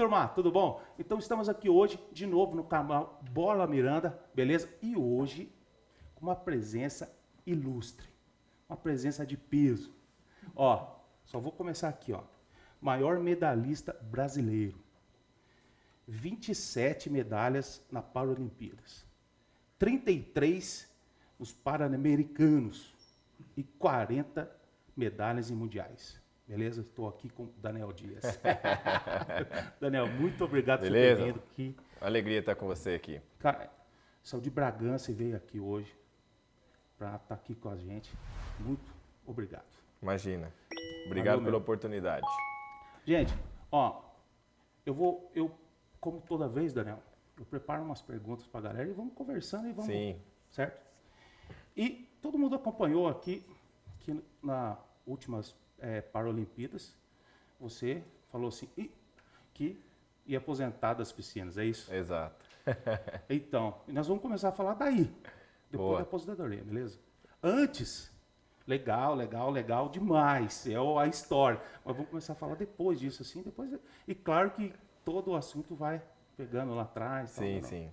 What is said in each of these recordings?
turma, tudo bom? Então estamos aqui hoje, de novo, no canal Bola Miranda, beleza? E hoje, com uma presença ilustre, uma presença de peso. Ó, só vou começar aqui, ó. Maior medalhista brasileiro. 27 medalhas na Paralimpíadas. 33 nos Pan-Americanos. E 40 medalhas em mundiais. Beleza? Estou aqui com o Daniel Dias. Daniel, muito obrigado por ter vindo aqui. Alegria estar com você aqui. Cara, saiu de Bragança e veio aqui hoje para estar aqui com a gente. Muito obrigado. Imagina. Obrigado pela oportunidade. Gente, ó, eu como toda vez, Daniel, eu preparo umas perguntas para a galera e vamos conversando e vamos. Sim. Certo? E todo mundo acompanhou aqui que nas últimas Paralimpíadas, você falou assim, que ia aposentar das piscinas, é isso? Exato. Então, nós vamos começar a falar daí, depois Boa. da aposentadoria, beleza? Antes, legal demais, é a história, mas vamos começar a falar depois disso, assim, depois, e claro que todo o assunto vai pegando lá atrás. Sim, tal, sim.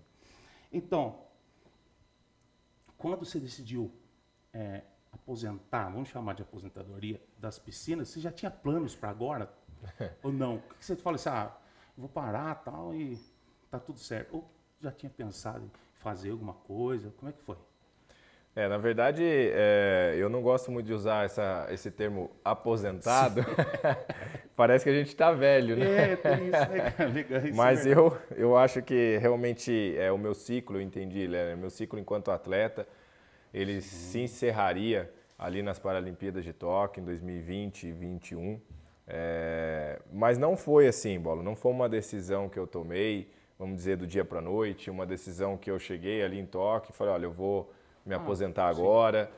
Então, quando você decidiu aposentar, vamos chamar de aposentadoria das piscinas, você já tinha planos para agora? Ou não? O que você fala assim, vou parar tal e tá tudo certo? Ou já tinha pensado em fazer alguma coisa? Como é que foi? Na verdade, eu não gosto muito de usar esse termo aposentado. Parece que a gente está velho, né? Tem isso, né? Legal, isso. Mas eu acho que realmente o meu ciclo, eu entendi, né? O meu ciclo enquanto atleta, ele se encerraria ali nas Paralimpíadas de Tóquio em 2020 e 2021. Mas não foi assim, Bola. Não foi uma decisão que eu tomei, vamos dizer, do dia para a noite, uma decisão que eu cheguei ali em Tóquio e falei, olha, eu vou me aposentar agora.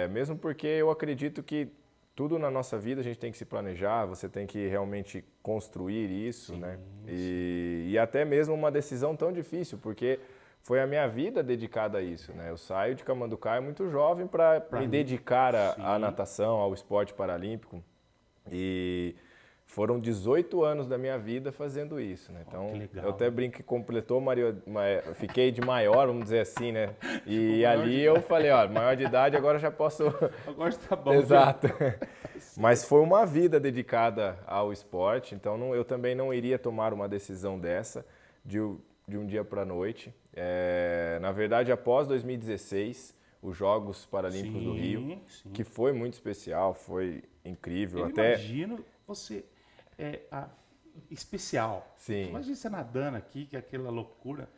Mesmo porque eu acredito que tudo na nossa vida a gente tem que se planejar, você tem que realmente construir isso, né? E até mesmo uma decisão tão difícil, porque foi a minha vida dedicada a isso, né? Eu saio de Camanducaia muito jovem para me dedicar à natação, ao esporte paralímpico. E foram 18 anos da minha vida fazendo isso, né? Então, eu até brinco que completou, fiquei de maior, vamos dizer assim, né? E ali eu falei, ó, maior de idade, agora já posso... Agora está bom. Exato. Mas foi uma vida dedicada ao esporte, então eu também não iria tomar uma decisão dessa de um dia para a noite. Na verdade, após 2016, os Jogos Paralímpicos do Rio, que foi muito especial, foi incrível. Eu imagino você especial. Sim. Imagina você nadando aqui, que é aquela loucura.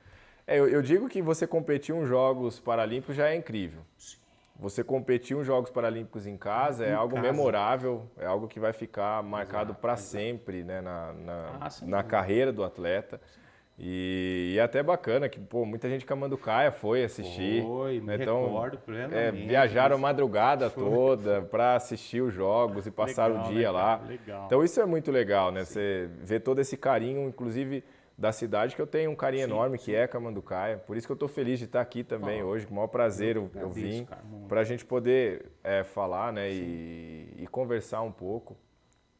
Eu digo que você competir em Jogos Paralímpicos já é incrível. Sim. Você competir em Jogos Paralímpicos em casa é algo memorável, é algo que vai ficar marcado para sempre, né, na carreira do atleta. E é até bacana que muita gente de Camanducaia foi assistir. Foi, me recordo plenamente. Viajaram a madrugada toda para assistir os jogos e passar o dia lá. Legal. Então isso é muito legal, né? Você vê todo esse carinho, inclusive da cidade, que eu tenho um carinho enorme, que é Camanducaia. Por isso que eu estou feliz de estar aqui também hoje, com o maior prazer eu vim, para a gente poder falar, né, e conversar um pouco.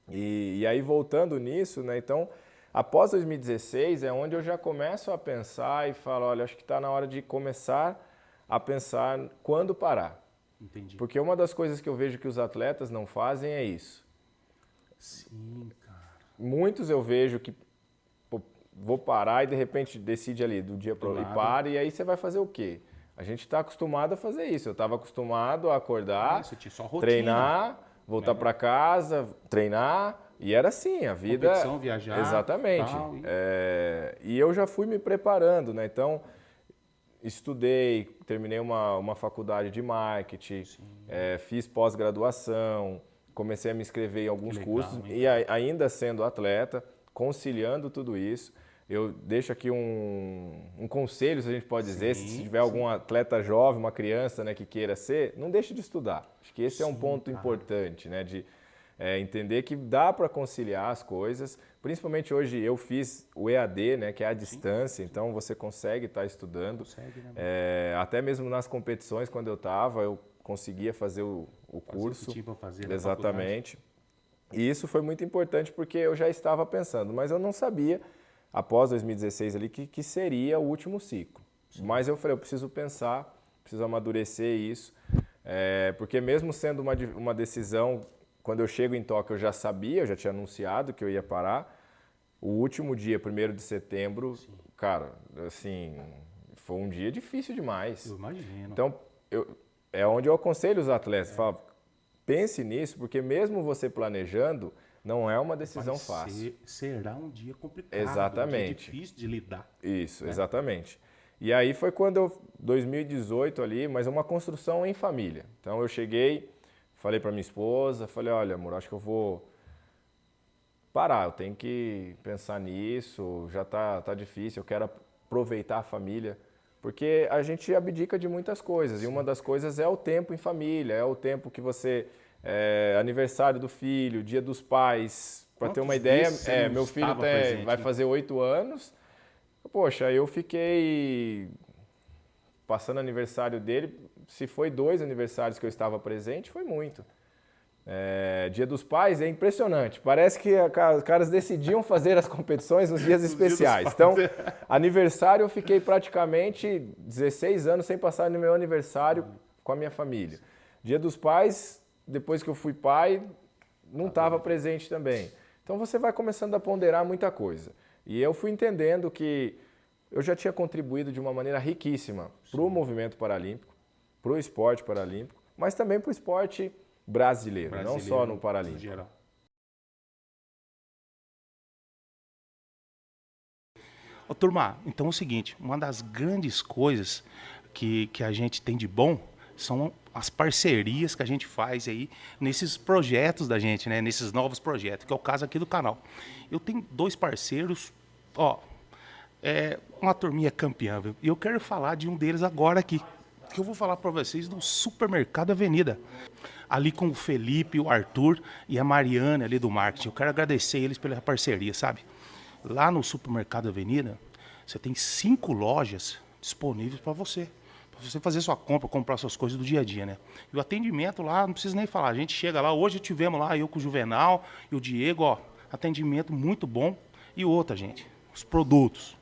E aí, voltando nisso, né, então, após 2016 é onde eu já começo a pensar e falo, olha, acho que está na hora de começar a pensar quando parar. Entendi. Porque uma das coisas que eu vejo que os atletas não fazem é isso. Sim, cara. Muitos eu vejo que vou parar e de repente decide ali do dia para o outro e para, e aí você vai fazer o quê? A gente está acostumado a fazer isso. Eu estava acostumado a acordar, treinar, voltar para casa, treinar, e era assim, a vida... Competição, viajar. Exatamente. Tal, e eu já fui me preparando, né? Então, estudei, terminei uma faculdade de marketing, fiz pós-graduação, comecei a me inscrever em alguns cursos, e ainda sendo atleta, conciliando tudo isso. Eu deixo aqui um conselho, se a gente pode dizer, se tiver algum atleta jovem, uma criança, né, que queira ser, não deixe de estudar. Acho que esse é um ponto importante, né, de entender que dá para conciliar as coisas. Principalmente hoje eu fiz o EAD, né, que é a distância, então você consegue estar estudando. Até mesmo nas competições, quando eu estava, eu conseguia fazer o curso. Fazer exatamente. E isso foi muito importante porque eu já estava pensando, mas eu não sabia, após 2016 ali, que seria o último ciclo. Sim. Mas eu falei, eu preciso pensar, preciso amadurecer isso, porque mesmo sendo uma decisão, quando eu chego em Tóquio eu já sabia, eu já tinha anunciado que eu ia parar. O último dia, 1º de setembro, sim, cara, assim, foi um dia difícil demais. Eu imagino. Então, é onde eu aconselho os atletas, falo, pense nisso, porque mesmo você planejando, não é uma decisão fácil. Será um dia complicado, exatamente, um dia difícil de lidar. Isso, né? Exatamente. E aí foi quando 2018 ali, mas uma construção em família. Então eu cheguei, falei para minha esposa, falei, olha amor, acho que eu vou parar, eu tenho que pensar nisso, já tá difícil, eu quero aproveitar a família, porque a gente abdica de muitas coisas. Sim. E uma das coisas é o tempo em família, é o tempo que você... aniversário do filho, dia dos pais, para ter uma ideia, meu filho vai fazer 8 anos, poxa, eu fiquei passando aniversário dele, se foi 2 aniversários que eu estava presente, foi muito. Dia dos pais é impressionante, parece que os caras decidiam fazer as competições nos dias especiais. Então, aniversário eu fiquei praticamente 16 anos sem passar no meu aniversário com a minha família. Dia dos pais, depois que eu fui pai, não estava presente também. Então você vai começando a ponderar muita coisa. E eu fui entendendo que eu já tinha contribuído de uma maneira riquíssima para o movimento paralímpico, para o esporte paralímpico, mas também para o esporte brasileiro, não só no paralímpico. Geral. Ô, turma, então é o seguinte, uma das grandes coisas que a gente tem de bom são as parcerias que a gente faz aí nesses projetos da gente, né? Nesses novos projetos, que é o caso aqui do canal. Eu tenho 2 parceiros, ó, uma turminha campeã, viu? E eu quero falar de um deles agora aqui, que eu vou falar para vocês do Supermercado Avenida. Ali com o Felipe, o Arthur e a Mariana ali do marketing. Eu quero agradecer eles pela parceria, sabe? Lá no Supermercado Avenida, você tem 5 lojas disponíveis para você fazer sua compra, comprar suas coisas do dia a dia, né? E o atendimento lá, não precisa nem falar. A gente chega lá, hoje tivemos lá, eu com o Juvenal e o Diego, ó, atendimento muito bom. E outra, gente, os produtos.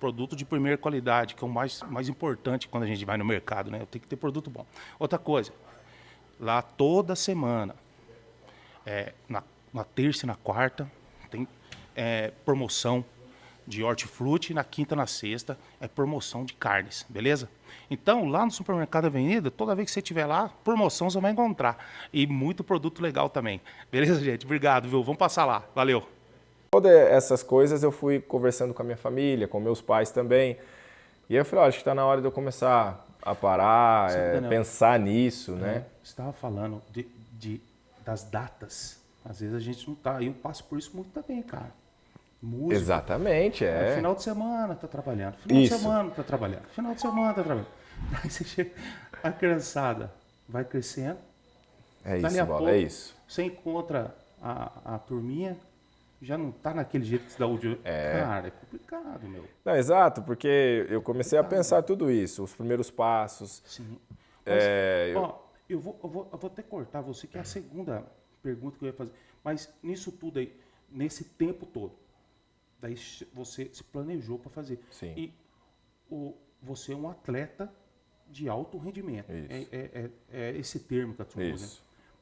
Produto de primeira qualidade, que é o mais importante quando a gente vai no mercado, né? Tem que ter produto bom. Outra coisa, lá toda semana, na terça e na quarta, tem promoção de hortifruti, na quinta e na sexta é promoção de carnes, beleza? Então, lá no Supermercado Avenida, toda vez que você estiver lá, promoção você vai encontrar. E muito produto legal também. Beleza, gente? Obrigado, viu? Vamos passar lá. Valeu! Todas essas coisas eu fui conversando com a minha família, com meus pais também. E aí eu falei, acho que está na hora de eu começar a parar, pensar nisso, né? Você estava falando das datas. Às vezes a gente não tá. Eu passo por isso muito também, cara. Música. Exatamente, Final de semana tá trabalhando. Final de semana tá trabalhando. Final de semana tá trabalhando. Aí você chega, a criançada vai crescendo. É isso, Bola, é isso. Você encontra a turminha, já não tá naquele jeito que se dá o dia. Cara, é complicado, meu. Não, exato, porque eu comecei a pensar tudo isso, os primeiros passos. Sim. Mas, ó, eu vou até cortar você, que é a segunda pergunta que eu ia fazer. Mas nisso tudo aí, nesse tempo todo, daí você se planejou para fazer. Sim. E você é um atleta de alto rendimento. É esse termo que a turma usa. Né?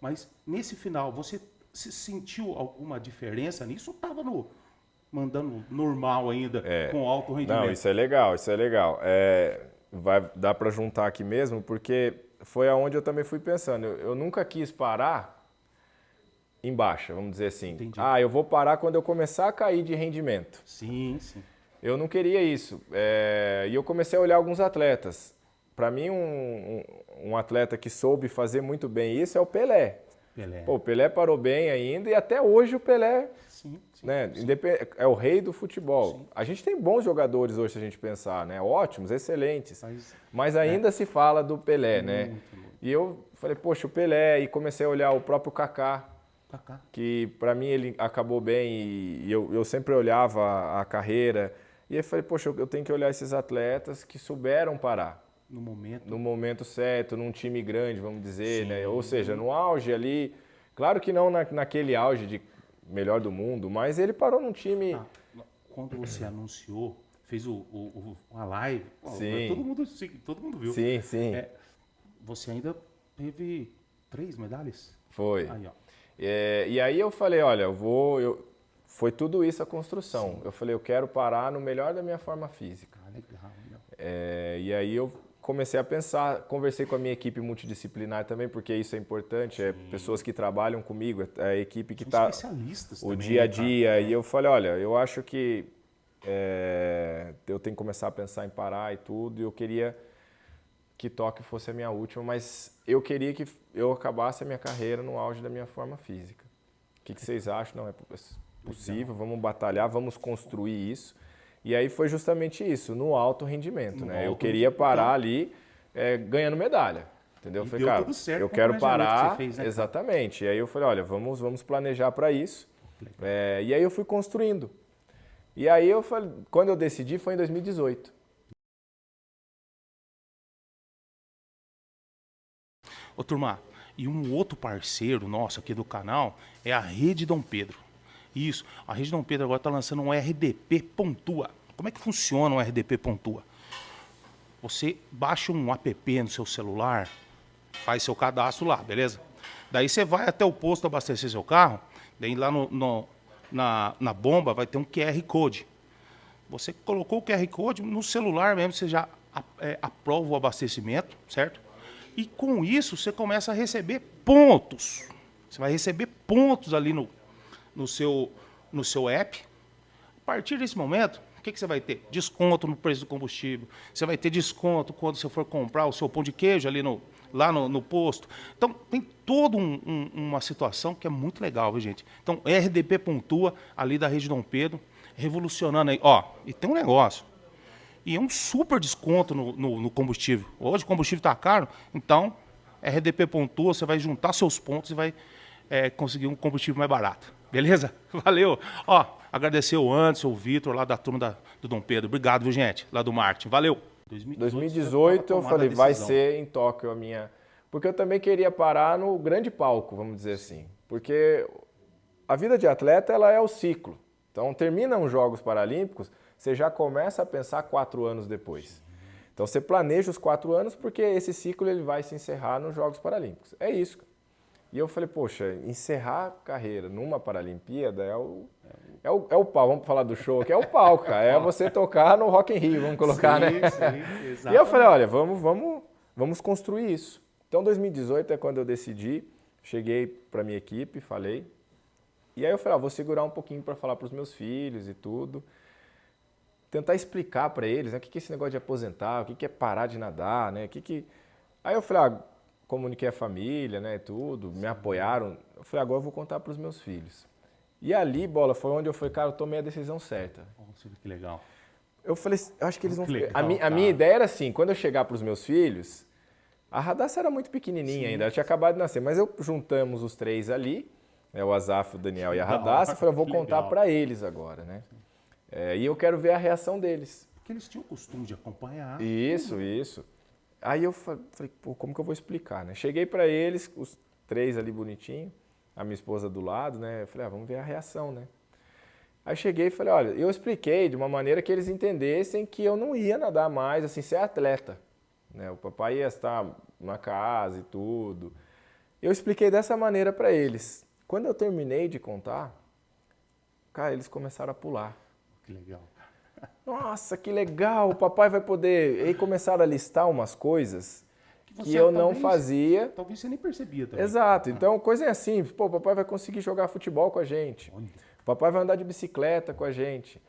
Mas nesse final, você se sentiu alguma diferença nisso ou estava mandando normal ainda, com alto rendimento? Não, isso é legal, isso é legal. Vai dar para juntar aqui mesmo, porque foi aonde eu também fui pensando. Eu nunca quis parar em baixa, vamos dizer assim. Entendi. Eu vou parar quando eu começar a cair de rendimento. Sim, sim. Eu não queria isso. E eu comecei a olhar alguns atletas. Para mim, um atleta que soube fazer muito bem isso é o Pelé. Pô, o Pelé parou bem ainda e até hoje o Pelé né, é o rei do futebol. Sim. A gente tem bons jogadores hoje, se a gente pensar, né? Ótimos, excelentes. Mas ainda se fala do Pelé, né? Muito. E eu falei, poxa, o Pelé, e comecei a olhar o próprio Kaká. Que para mim ele acabou bem e eu sempre olhava a carreira. E aí falei, poxa, eu tenho que olhar esses atletas que souberam parar. No momento certo, num time grande, vamos dizer, né? Ou seja, no auge ali, Claro que não naquele auge de melhor do mundo, mas ele parou num time... Quando você anunciou, fez uma live, Sim. todo mundo viu. Sim, sim. Você ainda teve 3 medalhas? Foi. Aí, ó. E aí eu falei, olha, foi tudo isso a construção. Sim. Eu falei, eu quero parar no melhor da minha forma física. Legal. E aí eu comecei a pensar, conversei com a minha equipe multidisciplinar também, porque isso é importante, pessoas que trabalham comigo, a equipe que está o também, dia a dia. E eu falei, olha, eu acho que eu tenho que começar a pensar em parar e tudo, e eu queria que Tóquio fosse a minha última, mas eu queria que eu acabasse a minha carreira no auge da minha forma física. O que vocês acham? Não é possível, vamos batalhar, vamos construir isso. E aí foi justamente isso, no alto rendimento, né? Eu queria parar ali ganhando medalha, entendeu? Eu falei, cara, eu quero parar, fez, né, exatamente. E aí eu falei, olha, vamos planejar para isso. E aí eu fui construindo. E aí eu falei, quando eu decidi foi em 2018. Ô, turma, e um outro parceiro nosso aqui do canal é a Rede Dom Pedro. Isso, a Rede Dom Pedro agora está lançando um RDP Pontua. Como é que funciona um RDP Pontua? Você baixa um app no seu celular, faz seu cadastro lá, beleza? Daí você vai até o posto abastecer seu carro, daí lá na bomba vai ter um QR Code. Você colocou o QR Code, no celular mesmo você já aprova o abastecimento, certo? E com isso você começa a receber pontos. Você vai receber pontos ali no seu app. A partir desse momento, o que você vai ter? Desconto no preço do combustível. Você vai ter desconto quando você for comprar o seu pão de queijo ali lá no posto. Então, tem toda uma situação que é muito legal, viu, gente? Então, RDP Pontua, ali da Rede Dom Pedro, revolucionando aí. Ó, e tem um negócio. E é um super desconto no combustível. Hoje o combustível está caro, então RDP Pontua, você vai juntar seus pontos e vai conseguir um combustível mais barato. Beleza? Valeu. Ó, agradecer o Anderson, o Vitor, lá da turma do Dom Pedro. Obrigado, viu, gente? Lá do marketing. Valeu. 2018 eu falei, vai ser em Tóquio a minha... Porque eu também queria parar no grande palco, vamos dizer assim. Porque a vida de atleta, ela é o ciclo. Então, termina os Jogos Paralímpicos, você já começa a pensar 4 anos depois. Então, você planeja os 4 anos porque esse ciclo ele vai se encerrar nos Jogos Paralímpicos. É isso. E eu falei, poxa, encerrar a carreira numa Paralimpíada é o palco, vamos falar do show aqui, é o palco, cara. É você tocar no Rock in Rio, vamos colocar, né? Sim, exatamente. E eu falei, olha, vamos construir isso. Então, 2018 é quando eu decidi, cheguei para minha equipe, falei. E aí eu falei, vou segurar um pouquinho para falar para os meus filhos e tudo. Tentar explicar para eles, né, o que é esse negócio de aposentar, o que é parar de nadar, né? Aí eu falei, comuniquei a família, né, tudo, me apoiaram. Eu falei, agora eu vou contar para os meus filhos. E ali, Bola, foi onde eu falei, cara, eu tomei a decisão certa. Nossa, que legal. Eu falei, eu acho que eles vão... Legal, a minha ideia era assim, quando eu chegar para os meus filhos, a Radassa era muito pequenininha ainda, ela tinha acabado de nascer, mas juntamos os 3 ali, né, o Azaf, o Daniel e a Radassa, e falei, eu vou contar para eles agora, né? E eu quero ver a reação deles. Porque eles tinham o costume de acompanhar. Isso. Aí eu falei, pô, como que eu vou explicar, né? Cheguei para eles, os 3 ali bonitinho, a minha esposa do lado, né? Eu falei, vamos ver a reação, né? Aí cheguei e falei, olha, eu expliquei de uma maneira que eles entendessem que eu não ia nadar mais, assim, ser atleta, né? O papai ia estar na casa e tudo. Eu expliquei dessa maneira para eles. Quando eu terminei de contar, cara, eles começaram a pular. Que legal. Nossa, que legal, o papai vai poder... E aí começaram a listar umas coisas que eu não fazia. Talvez você nem percebia também. Exato, então coisa é assim, pô, o papai vai conseguir jogar futebol com a gente. Olha. O papai vai andar de bicicleta com a gente.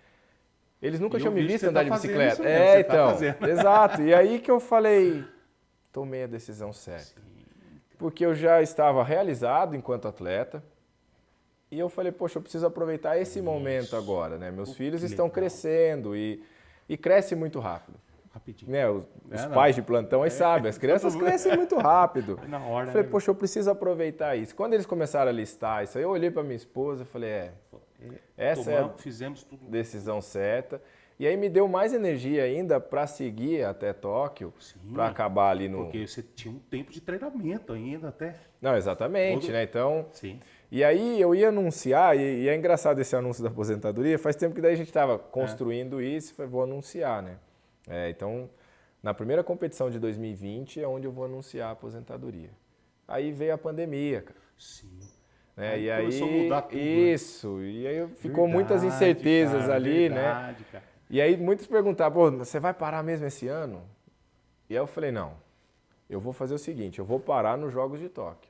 Eles nunca tinham me visto andar de bicicleta. Então, exato. E aí que eu falei, tomei a decisão certa. Porque eu já estava realizado enquanto atleta. E eu falei, poxa, eu preciso aproveitar esse momento agora, né? Meus filhos estão crescendo e crescem muito rápido. Rapidinho. Né? Os pais de plantão aí sabem, as crianças crescem muito rápido. Na hora, eu falei, poxa, eu preciso aproveitar isso. Quando eles começaram a listar isso aí, eu olhei para minha esposa e falei, essa é a fizemos tudo. Decisão certa. E aí me deu mais energia ainda para seguir até Tóquio, para acabar ali no... Porque você tinha um tempo de treinamento ainda até. Não, exatamente, né? Então... Sim. E aí eu ia anunciar, e é engraçado esse anúncio da aposentadoria, faz tempo que daí a gente estava construindo isso e falei, vou anunciar, né? Então, na primeira competição de 2020 é onde eu vou anunciar a aposentadoria. Aí veio a pandemia, cara. Sim. Né? E começou a aí, mudar tudo, isso, e aí ficou muitas Verdade, incertezas cara, ali, verdade, né? cara. E aí muitos perguntaram, pô, você vai parar mesmo esse ano? E aí eu falei, não, eu vou fazer o seguinte, eu vou parar nos Jogos de Tóquio.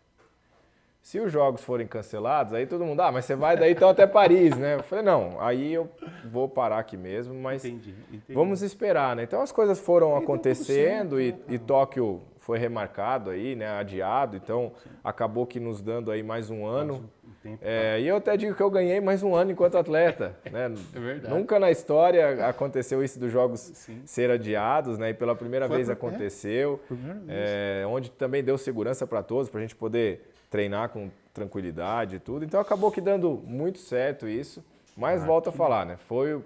Se os jogos forem cancelados, aí todo mundo, mas você vai daí então até Paris, né? Eu falei, não, aí eu vou parar aqui mesmo, mas Entendi. vamos esperar, né? Então as coisas foram E deu tudo acontecendo certo, né, e Tóquio foi remarcado aí, né? Adiado, então acabou que nos dando aí mais um ano. Um tempo, E eu até digo que eu ganhei mais um ano enquanto atleta, né? É verdade. Nunca na história aconteceu isso dos jogos Sim. ser adiados, né? E pela primeira vez aconteceu, primeira vez. onde também deu segurança para todos, para a gente poder treinar com tranquilidade e tudo. Então acabou que dando muito certo isso, mas volto a falar, né? Foi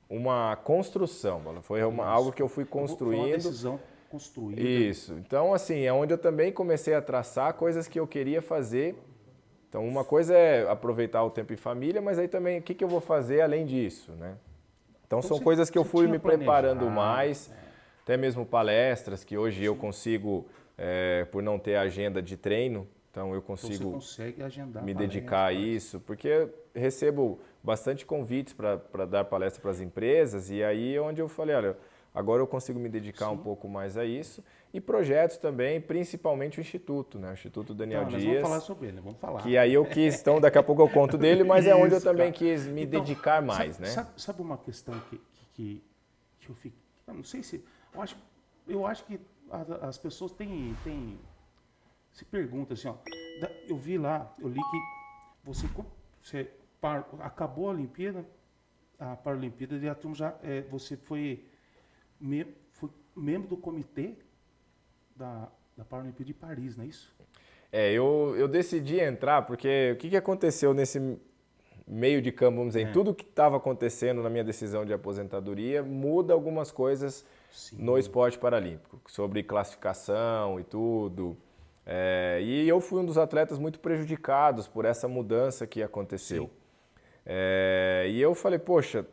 uma construção, foi algo que eu fui Foi uma construindo. decisão construída. Isso. Então, assim, é onde eu também comecei a traçar coisas que eu queria fazer. Então, uma coisa é aproveitar o tempo em família, mas aí também, o que eu vou fazer além disso, né? Então, são coisas que eu fui me preparando mais, até mesmo palestras, que hoje eu consigo, por não ter agenda de treino, então eu consigo Você consegue agendar me dedicar a isso, porque eu recebo bastante convites para dar palestra para as empresas, e aí é onde eu falei, olha, agora eu consigo me dedicar um pouco mais a isso, e projetos também, principalmente o Instituto, né? O Instituto Daniel Então, nós Dias. vamos falar sobre ele, vamos falar. Que aí eu quis, então daqui a pouco eu conto dele, mas é onde eu Isso, também cara. quis me Então, dedicar mais, né? Sabe uma questão que eu fico... Eu não sei se... Eu acho que as pessoas têm se perguntam assim, ó. Eu vi lá, eu li que você acabou a Olimpíada, a Paralimpíada, e a turma já... você foi membro do comitê da Paralimpíada de Paris, não é isso? Eu decidi entrar porque o que aconteceu nesse meio de campo, vamos dizer, em tudo que estava acontecendo na minha decisão de aposentadoria, muda algumas coisas no esporte paralímpico, sobre classificação e tudo. E eu fui um dos atletas muito prejudicados por essa mudança que aconteceu. E eu falei, poxa,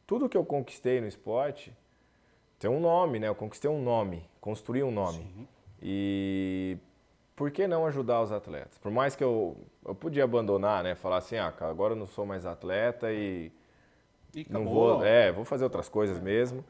tudo que eu conquistei no esporte tem um nome, né? Eu conquistei um nome, construí um nome. Sim. E por que não ajudar os atletas? Por mais que eu podia abandonar, né? Falar assim, agora eu não sou mais atleta e não vou, vou fazer outras coisas mesmo.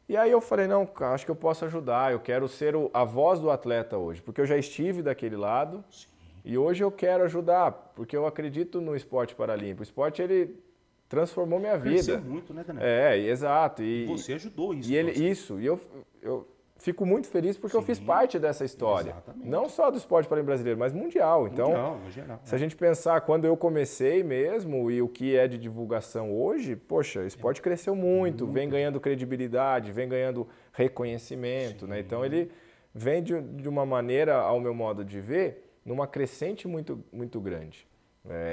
E aí eu falei, não, acho que eu posso ajudar, eu quero ser a voz do atleta hoje, porque eu já estive daquele lado. Sim. E hoje eu quero ajudar, porque eu acredito no esporte paralímpico. O esporte, ele transformou minha vida. Cresceu muito, né, Daniel? Exato. E você ajudou isso. E eu fico muito feliz porque eu fiz parte dessa história. Exatamente. Não só do esporte paralímpico brasileiro, mas mundial. Então, no geral, se a gente pensar quando eu comecei mesmo e o que é de divulgação hoje, poxa, o esporte cresceu muito, vem ganhando credibilidade, vem ganhando reconhecimento, né? Então ele vem de uma maneira, ao meu modo de ver, numa crescente muito, muito grande.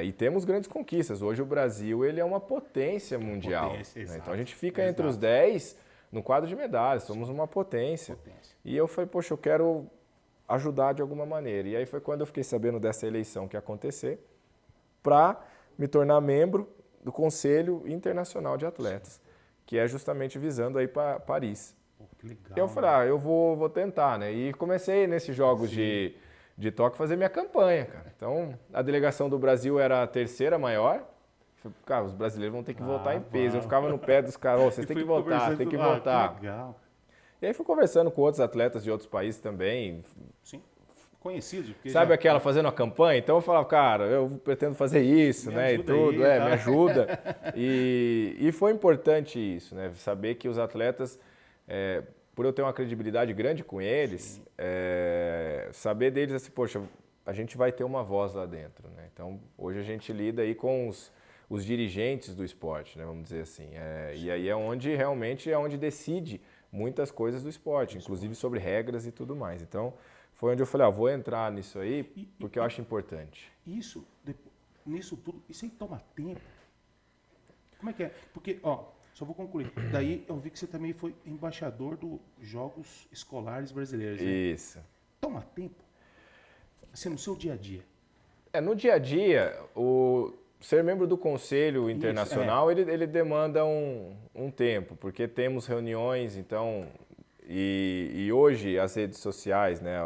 E temos grandes conquistas. Hoje o Brasil ele é uma potência mundial. Né? Então a gente fica entre os 10 no quadro de medalhas, somos uma potência. E eu falei, poxa, eu quero ajudar de alguma maneira. E aí foi quando eu fiquei sabendo dessa eleição que ia acontecer para me tornar membro do Conselho Internacional de Atletas, que é justamente visando aí para Paris. Que legal, eu falei, eu vou tentar, né? E comecei nesses jogos de Tóquio fazer minha campanha, cara. Então, a delegação do Brasil era a terceira maior. Cara, os brasileiros vão ter que voltar em peso. Eu ficava no pé dos caras, vocês têm que voltar, tem que voltar. Que legal. E aí fui conversando com outros atletas de outros países também. Sim, conhecidos. Sabe aquela fazendo a campanha? Então eu falava, cara, eu pretendo fazer isso, né? E tudo, aí, me ajuda. E foi importante isso, né? Saber que os atletas, por eu ter uma credibilidade grande com eles, saber deles assim, poxa, a gente vai ter uma voz lá dentro, né? Então hoje a gente lida aí com os dirigentes do esporte, né, vamos dizer assim. E aí é onde realmente decide muitas coisas do esporte, inclusive sobre regras e tudo mais. Então, foi onde eu falei, vou entrar nisso aí, porque eu acho importante. Nisso tudo, isso aí toma tempo. Como é que é? Porque, Só vou concluir. Daí eu vi que você também foi embaixador dos Jogos Escolares Brasileiros, né? Isso. Toma tempo. Assim, no seu dia a dia. No dia a dia, ser membro do Conselho Internacional, ele demanda um tempo, porque temos reuniões, então, e hoje as redes sociais, né?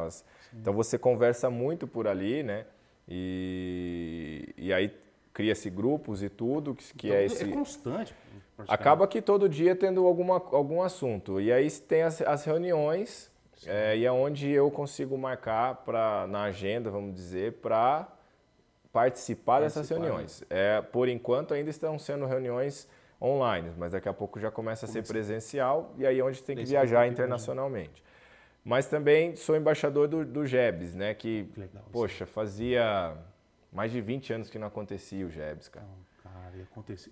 Então você conversa muito por ali, né? E aí cria-se grupos e tudo, que Então, é esse... É constante. Acaba que todo dia tendo algum assunto. E aí tem as reuniões, e é onde eu consigo marcar na agenda, vamos dizer, para participar dessas reuniões. Por enquanto ainda estão sendo reuniões online, mas daqui a pouco já começa a ser presencial e aí é onde tem que viajar internacionalmente. Mas também sou embaixador do GEBS, né? Que, poxa, fazia mais de 20 anos que não acontecia o GEBS, cara.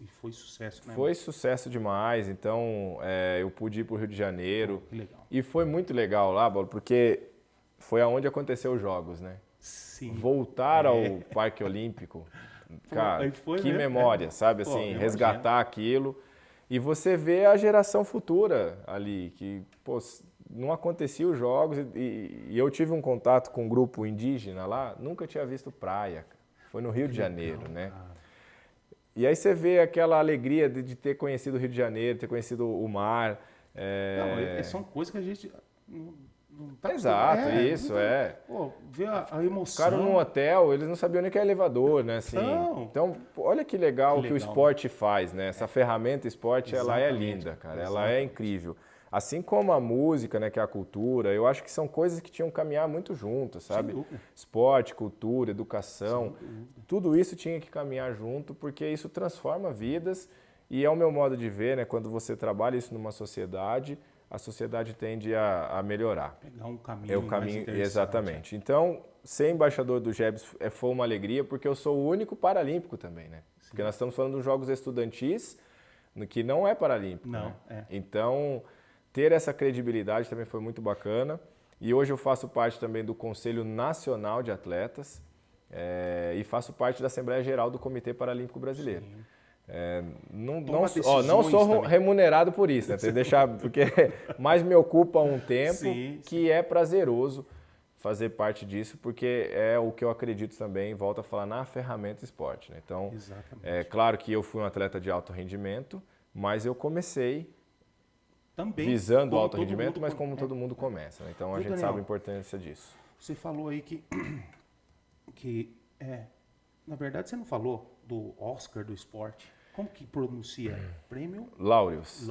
E foi sucesso, né? Foi sucesso demais, então eu pude ir para o Rio de Janeiro. Que legal. E foi muito legal lá, Paulo, porque foi aonde aconteceu os jogos, né? Sim. Voltar ao Parque Olímpico, cara, que memória, sabe? Assim, resgatar aquilo. E você vê a geração futura ali, que, pô, não acontecia os jogos. E eu tive um contato com um grupo indígena lá, nunca tinha visto praia. Foi no Rio de Janeiro, né? Cara. E aí você vê aquela alegria de ter conhecido o Rio de Janeiro, ter conhecido o mar. Não, são coisas que a gente não tá Exato, isso, Pô, ver a emoção. Ficaram num hotel, eles não sabiam nem que é elevador, né? Assim, então, olha que legal o que o esporte faz, né? Essa ferramenta esporte, ela é linda, cara. Ela é incrível. Assim como a música, né, que é a cultura, eu acho que são coisas que tinham que caminhar muito juntas, sabe? Esporte, cultura, educação, tudo isso tinha que caminhar junto, porque isso transforma vidas e é o meu modo de ver, né? Quando você trabalha isso numa sociedade, a sociedade tende a melhorar. Pegar um caminho. É o caminho, exatamente. Então, ser embaixador do GEBS foi uma alegria, porque eu sou o único paralímpico também, né? Sim. Porque nós estamos falando dos Jogos Estudantis, que não é paralímpico. Não, né? Então, ter essa credibilidade também foi muito bacana. E hoje eu faço parte também do Conselho Nacional de Atletas e faço parte da Assembleia Geral do Comitê Paralímpico Brasileiro. Não sou remunerado por isso, né? Tem que deixar, porque mais me ocupa um tempo que é prazeroso fazer parte disso, porque é o que eu acredito também, volto a falar, na ferramenta esporte. Né? Então, é claro que eu fui um atleta de alto rendimento, mas eu comecei também visando alto rendimento, mas como todo mundo começa. Né? Então, a gente sabe a importância disso. Você falou aí na verdade, você não falou do Oscar do esporte. Como que pronuncia? Prêmio? Laureus.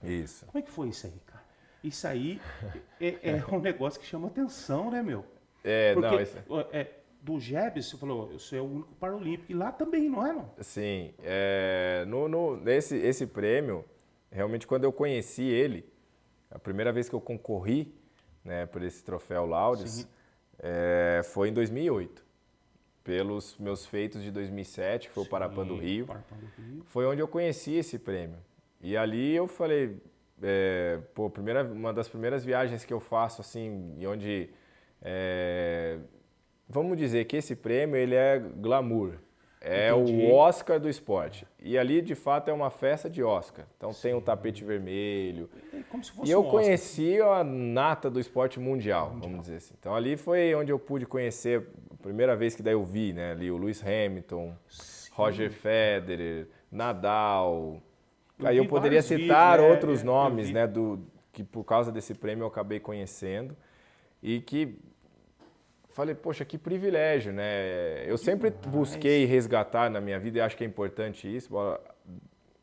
Isso. Como é que foi isso aí, cara? Isso aí é um negócio que chama atenção, né, meu? Porque do GEBS, você falou, você é o único paralímpico. E lá também, não é, não? Sim. Esse prêmio, realmente, quando eu conheci ele, a primeira vez que eu concorri, né, por esse troféu Laureus, foi em 2008. Pelos meus feitos de 2007, que foi o Parapan do Rio, foi onde eu conheci esse prêmio. E ali eu falei, uma das primeiras viagens que eu faço, assim, e onde, vamos dizer que esse prêmio, ele é glamour, o Oscar do esporte. E ali, de fato, é uma festa de Oscar. Então tem um tapete vermelho. Como se fosse e eu conheci a nata do esporte mundial, vamos dizer assim. Então ali foi onde eu pude conhecer, a primeira vez que daí eu vi, né, ali o Lewis Hamilton, Roger Federer, Nadal. Aí eu poderia citar outros nomes, né, que por causa desse prêmio eu acabei conhecendo e que falei, poxa, que privilégio, né? Eu sempre busquei resgatar na minha vida e acho que é importante isso,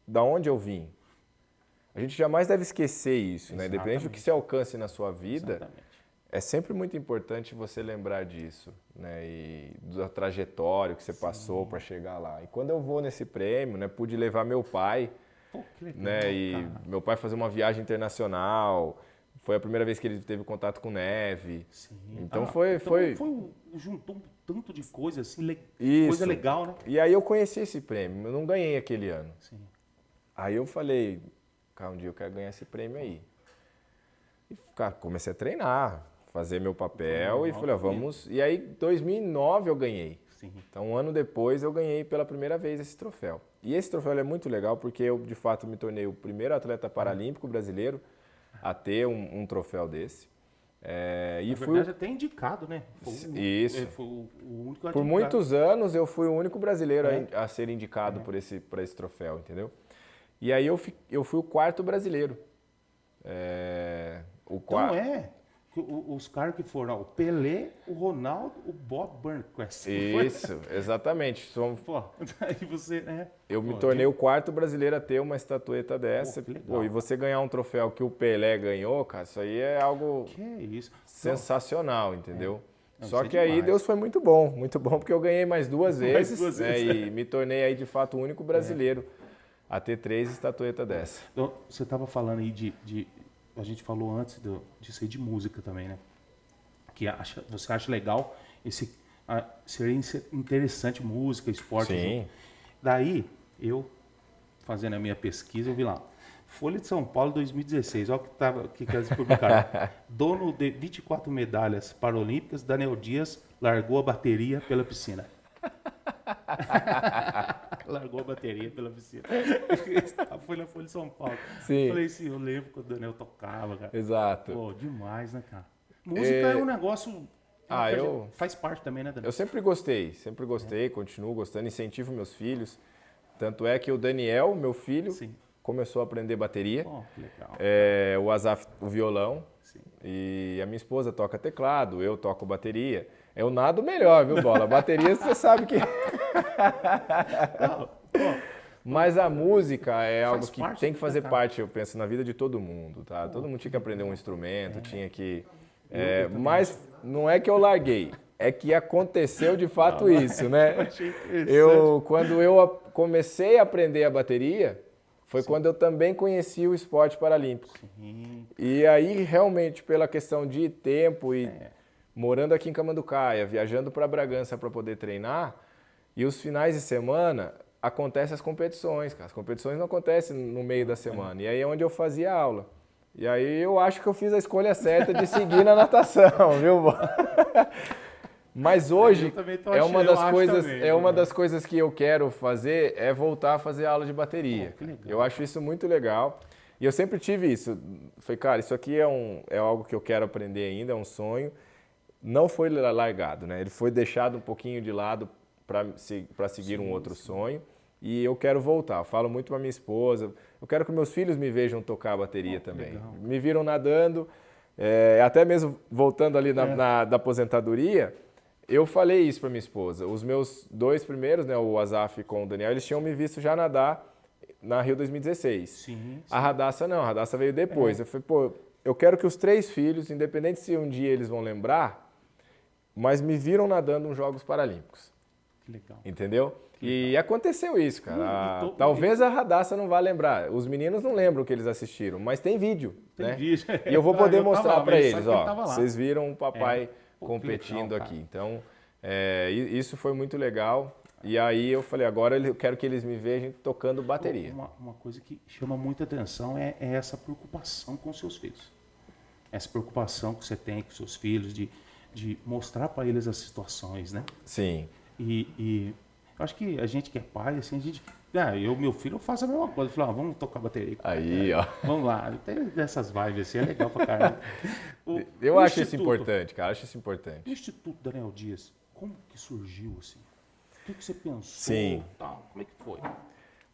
da onde eu vim. A gente jamais deve esquecer isso, né? Independente do que você alcance na sua vida, é sempre muito importante você lembrar disso, né? E da trajetória que você passou para chegar lá. E quando eu vou nesse prêmio, né, pude levar meu pai, né? E meu pai fazer uma viagem internacional. Foi a primeira vez que ele teve contato com neve. Então juntou um tanto de coisa assim, isso. Coisa legal, né? E aí eu conheci esse prêmio, eu não ganhei aquele ano. Aí eu falei, cara, um dia eu quero ganhar esse prêmio aí. E, cara, comecei a treinar, fazer meu papel e falei, vamos... E aí, em 2009 eu ganhei. Sim. Então, um ano depois, eu ganhei pela primeira vez esse troféu. E esse troféu é muito legal porque eu, de fato, me tornei o primeiro atleta paralímpico brasileiro a ter um troféu desse. Na verdade, até indicado, né? Isso. Foi o único Por indicado. muitos anos, eu fui o único brasileiro a ser indicado por esse troféu, entendeu? E aí, eu fui o quarto brasileiro. Então os caras que foram, ó, o Pelé, o Ronaldo, o Bob Burnquist. Isso, exatamente. Pô, aí você, né? Eu me tornei o quarto brasileiro a ter uma estatueta dessa. Pô, que legal. E você ganhar um troféu que o Pelé ganhou, cara, isso aí é algo Que isso? sensacional, entendeu? Não, Só isso que é aí demais. Deus foi muito bom porque eu ganhei mais duas vezes, né, e me tornei aí de fato o único brasileiro a ter 3 estatuetas dessa. Então, você estava falando aí a gente falou antes disso aí de música também, né? Que você acha legal seria interessante música, esporte. Sim. Daí, eu, fazendo a minha pesquisa, eu vi lá, Folha de São Paulo 2016, olha o que eles publicaram. Dono de 24 medalhas paralímpicas, Daniel Dias largou a bateria pela piscina. Largou a bateria pela piscina. Foi na Folha de São Paulo. Sim. Falei assim, eu lembro quando o Daniel tocava, cara. Exato. Pô, demais, né, cara? Música é um negócio... faz parte também, né, Daniel? Eu sempre gostei, continuo gostando, incentivo meus filhos. Tanto é que o Daniel, meu filho, Sim. começou a aprender bateria. Pô, que legal. O Azaf, o violão. Sim. E a minha esposa toca teclado, eu toco bateria. Eu nado melhor, viu, Bola? Bateria você sabe que... Mas a música é algo que tem que fazer parte, eu penso, na vida de todo mundo, tá? Todo mundo tinha que aprender um instrumento, tinha que... mas não é que eu larguei, é que aconteceu de fato isso, né? Quando eu comecei a aprender a bateria, foi quando eu também conheci o esporte paralímpico. Sim. E aí, realmente, pela questão de tempo e morando aqui em Camanducaia, viajando para Bragança para poder treinar, e os finais de semana acontecem as competições, cara. As competições não acontecem no meio da semana. E aí é onde eu fazia aula. E aí eu acho que eu fiz a escolha certa de seguir na natação, viu? Mas hoje uma das coisas que eu quero fazer é voltar a fazer aula de bateria. Eu acho isso muito legal. E eu sempre tive isso. Falei, cara, isso aqui é algo que eu quero aprender ainda, é um sonho. Não foi largado, né? Ele foi deixado um pouquinho de lado para seguir um outro sonho. E eu quero voltar. Eu falo muito para minha esposa. Eu quero que meus filhos me vejam tocar a bateria também. Legal. Me viram nadando. Até mesmo voltando ali da aposentadoria, eu falei isso para minha esposa. Os meus 2 primeiros, né, o Azaf com o Daniel, eles tinham me visto já nadar na Rio 2016. Sim. A Radassa não, a Radassa veio depois. Eu falei, pô, eu quero que os 3 filhos, independente se um dia eles vão lembrar, mas me viram nadando nos Jogos Paralímpicos. Que legal. Entendeu? E aconteceu isso, cara. Talvez a Radassa não vá lembrar. Os meninos não lembram que eles assistiram, mas tem vídeo. Tem vídeo. E eu vou poder mostrar para eles, ó. Vocês viram o papai competindo aqui. Então, isso foi muito legal. E aí eu falei, agora eu quero que eles me vejam tocando bateria. Uma coisa que chama muita atenção é essa preocupação com seus filhos. Essa preocupação que você tem com seus filhos de mostrar para eles as situações, né? Sim. E eu acho que a gente que é pai, assim, meu filho, eu faço a mesma coisa. Eu falo, vamos tocar bateria. Aí, ó. Vamos lá. Tem dessas vibes assim, é legal pra caramba. Eu acho isso importante, cara. Acho isso importante. O Instituto Daniel Dias, como que surgiu, assim? O que você pensou? Sim. Tal? Como é que foi?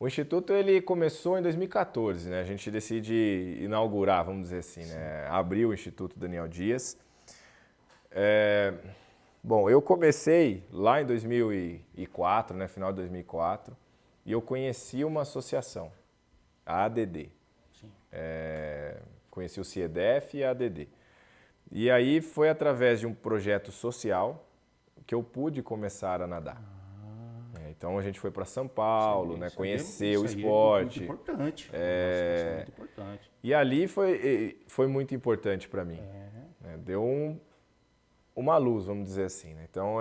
O Instituto, ele começou em 2014, né? A gente decide inaugurar, vamos dizer assim, né? Abrir o Instituto Daniel Dias. Bom, eu comecei lá em 2004, né? Final de 2004, e eu conheci uma associação, a ADD. Sim. Conheci o CIEDEF e a ADD. E aí foi através de um projeto social que eu pude começar a nadar. Então a gente foi para São Paulo, né, conhecer o esporte. É muito importante. Isso é muito importante. E ali foi muito importante para mim. Deu uma luz, vamos dizer assim. Né? Então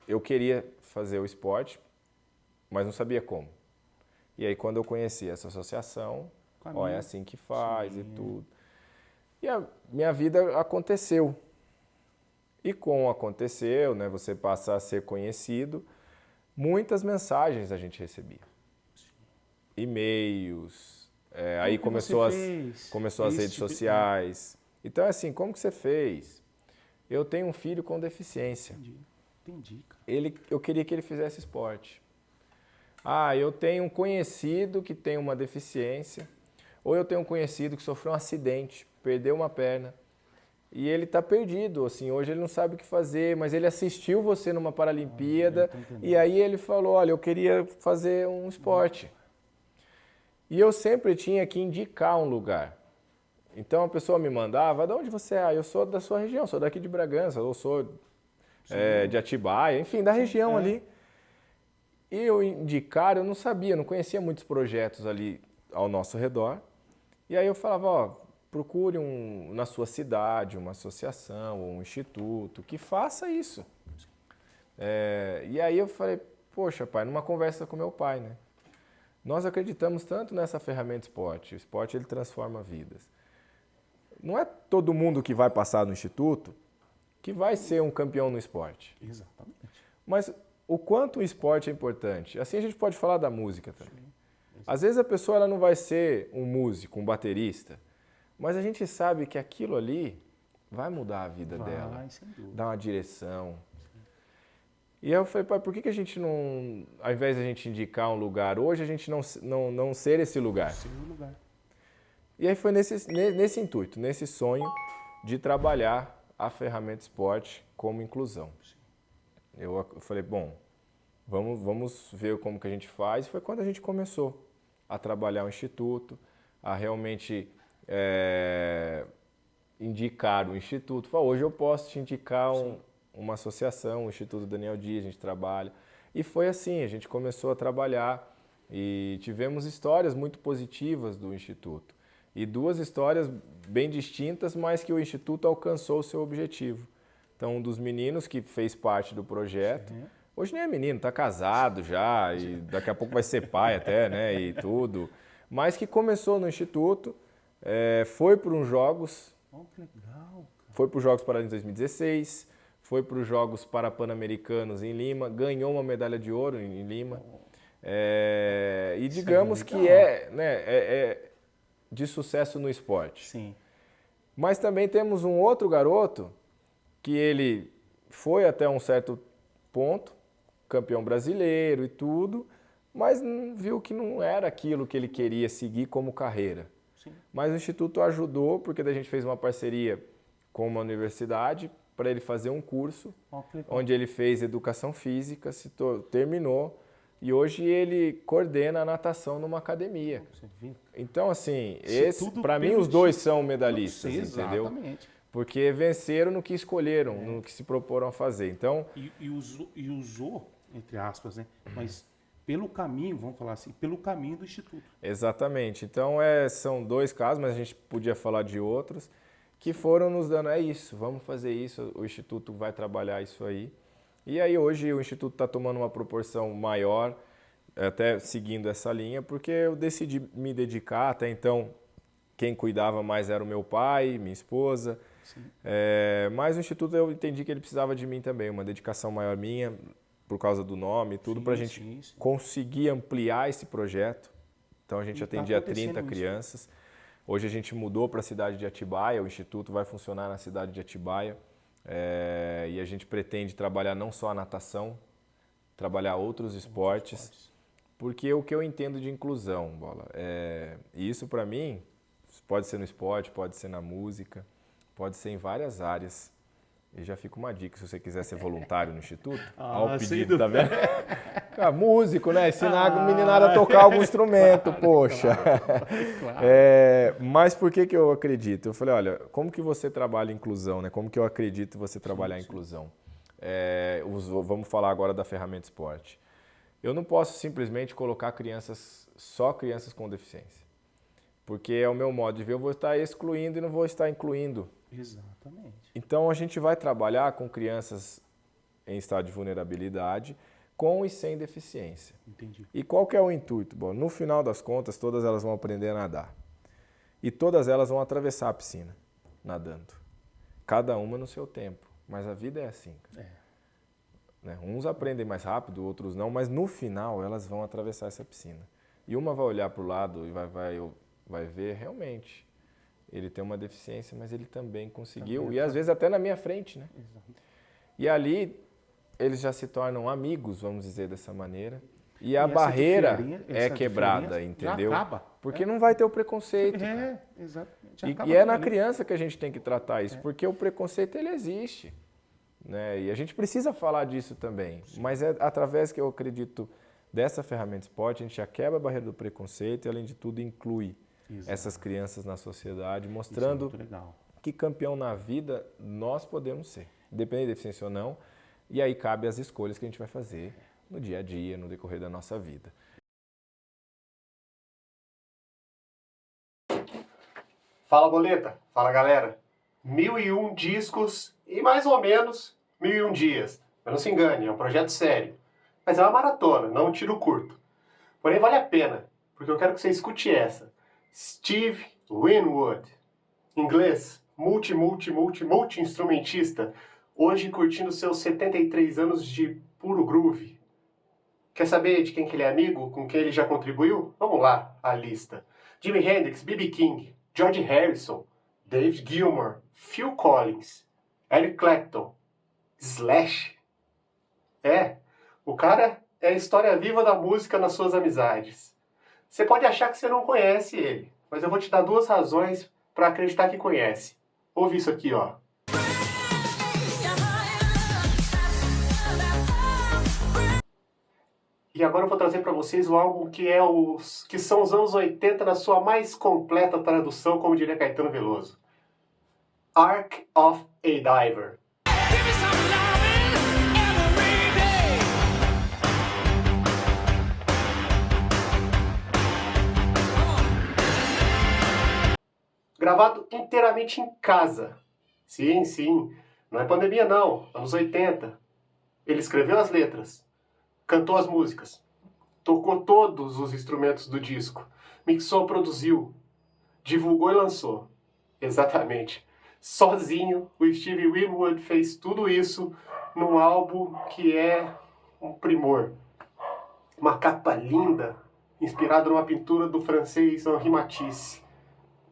eu queria fazer o esporte, mas não sabia como. E aí quando eu conheci essa associação, é assim que faz e tudo. E a minha vida aconteceu. E como aconteceu, né, você passa a ser conhecido, muitas mensagens a gente recebia. E-mails, aí começou as redes sociais. Então, assim, como que você fez? Eu tenho um filho com deficiência. Entendi, cara. Eu queria que ele fizesse esporte. Eu tenho um conhecido que tem uma deficiência, ou eu tenho um conhecido que sofreu um acidente, perdeu uma perna, e ele está perdido, assim, hoje ele não sabe o que fazer, mas ele assistiu você numa Paralimpíada, e aí ele falou, olha, eu queria fazer um esporte. E eu sempre tinha que indicar um lugar. Então a pessoa me mandava, de onde você é? Eu sou da sua região, sou daqui de Bragança, ou sou de Atibaia, enfim, da região ali. E eu indicar, eu não sabia, não conhecia muitos projetos ali ao nosso redor. E aí eu falava, procure na sua cidade uma associação ou um instituto que faça isso. E aí eu falei, poxa pai, numa conversa com meu pai, né? Nós acreditamos tanto nessa ferramenta esporte. O esporte ele transforma vidas. Não é todo mundo que vai passar no instituto que vai ser um campeão no esporte. Exatamente. Mas o quanto o esporte é importante. Assim a gente pode falar da música também. Às vezes a pessoa ela não vai ser um músico, um baterista, mas a gente sabe que aquilo ali vai mudar a vida dela, dar uma direção. E aí eu falei, pai, por que a gente não, ao invés de a gente indicar um lugar hoje, a gente não ser esse lugar? E aí foi nesse intuito, nesse sonho de trabalhar a ferramenta esporte como inclusão. Eu falei, bom, vamos ver como que a gente faz. Foi quando a gente começou a trabalhar o instituto, a realmente indicar o instituto. Falei, hoje eu posso te indicar uma associação, o Instituto Daniel Dias, a gente trabalha. E foi assim, a gente começou a trabalhar e tivemos histórias muito positivas do instituto. E duas histórias bem distintas, mas que o instituto alcançou o seu objetivo. Então, um dos meninos que fez parte do projeto, hoje nem é menino, está casado já, e daqui a pouco vai ser pai até, né, e tudo. Mas que começou no instituto, foi para os Jogos, foi para os Jogos Paralímpicos 2016, foi para os Jogos Pan-Americanos em Lima, ganhou uma medalha de ouro em Lima. E digamos que é de sucesso no esporte. Sim. Mas também temos um outro garoto que ele foi até um certo ponto, campeão brasileiro e tudo, mas viu que não era aquilo que ele queria seguir como carreira. Sim. Mas o Instituto ajudou, porque daí a gente fez uma parceria com uma universidade para ele fazer um curso, onde ele fez educação física, terminou, e hoje ele coordena a natação numa academia. Então, assim, para mim os dois são medalhistas, entendeu? Exatamente. Porque venceram no que escolheram, no que se proporam a fazer. Então, e usou, entre aspas, né? Mas pelo caminho, vamos falar assim, pelo caminho do Instituto. Exatamente. Então, são dois casos, mas a gente podia falar de outros, que foram nos dando, isso, vamos fazer isso, o Instituto vai trabalhar isso aí. E aí hoje o Instituto está tomando uma proporção maior, até seguindo essa linha, porque eu decidi me dedicar. Até então, quem cuidava mais era o meu pai, minha esposa. Mas o Instituto eu entendi que ele precisava de mim também, uma dedicação maior minha, por causa do nome e tudo, para a gente conseguir ampliar esse projeto. Então a gente atendia 30 crianças. Hoje a gente mudou para a cidade de Atibaia, o Instituto vai funcionar na cidade de Atibaia. E a gente pretende trabalhar não só a natação, trabalhar outros esportes, porque o que eu entendo de inclusão, Bola, e isso para mim pode ser no esporte, pode ser na música, pode ser em várias áreas. E já fica uma dica, se você quiser ser voluntário no Instituto, ao pedido, tá vendo? Músico, né? Ensinar a meninada a tocar algum instrumento, poxa. Claro. Mas por que eu acredito? Eu falei, olha, como que você trabalha inclusão, né? Como que eu acredito você trabalhar inclusão? Vamos falar agora da ferramenta esporte. Eu não posso simplesmente colocar só crianças com deficiência. Porque é o meu modo de ver, eu vou estar excluindo e não vou estar incluindo. Exatamente. Então a gente vai trabalhar com crianças em estado de vulnerabilidade, com e sem deficiência. Entendi. E qual que é o intuito? Bom, no final das contas, todas elas vão aprender a nadar. E todas elas vão atravessar a piscina, nadando. Cada uma no seu tempo. Mas a vida é assim, cara. Né? Uns aprendem mais rápido, outros não, mas no final elas vão atravessar essa piscina. E uma vai olhar para o lado e vai ver realmente. Ele tem uma deficiência, mas ele também conseguiu. E às vezes até na minha frente, né? Exato. E ali eles já se tornam amigos, vamos dizer dessa maneira. E a essa barreira é essa quebrada, diferença entendeu? já acaba. Porque não vai ter o preconceito. Exatamente. Já acaba E é tudo na ali. criança que a gente tem que tratar isso, porque o preconceito ele existe. Né? E a gente precisa falar disso também. Sim. Mas é através que eu acredito dessa ferramenta esporte, a gente já quebra a barreira do preconceito e, além de tudo, inclui essas crianças na sociedade, mostrando que campeão na vida nós podemos ser, independente de deficiência ou não. E aí cabe as escolhas que a gente vai fazer no dia a dia, no decorrer da nossa vida. Fala, Boleta. Fala, galera. 1001 discos e mais ou menos 1001 dias. Mas não se engane, é um projeto sério. Mas é uma maratona, não um tiro curto. Porém, vale a pena, porque eu quero que você escute essa. Steve Winwood. Inglês, multi-instrumentista. Hoje curtindo seus 73 anos de puro groove. Quer saber de quem que ele é amigo? Com quem ele já contribuiu? Vamos lá, a lista. Jimi Hendrix, B.B. King, George Harrison, David Gilmour, Phil Collins, Eric Clapton, Slash. O cara é a história viva da música nas suas amizades. Você pode achar que você não conhece ele, mas eu vou te dar 2 razões para acreditar que conhece. Ouve isso aqui, ó. E agora eu vou trazer para vocês o álbum que são os anos 80 na sua mais completa tradução, como diria Caetano Veloso. Ark of a Diver. Gravado inteiramente em casa. Sim, não é pandemia não, anos 80. Ele escreveu as letras, cantou as músicas, tocou todos os instrumentos do disco, mixou, produziu, divulgou e lançou. Exatamente. Sozinho, o Steve Winwood fez tudo isso num álbum que é um primor. Uma capa linda, inspirada numa pintura do francês Henri Matisse.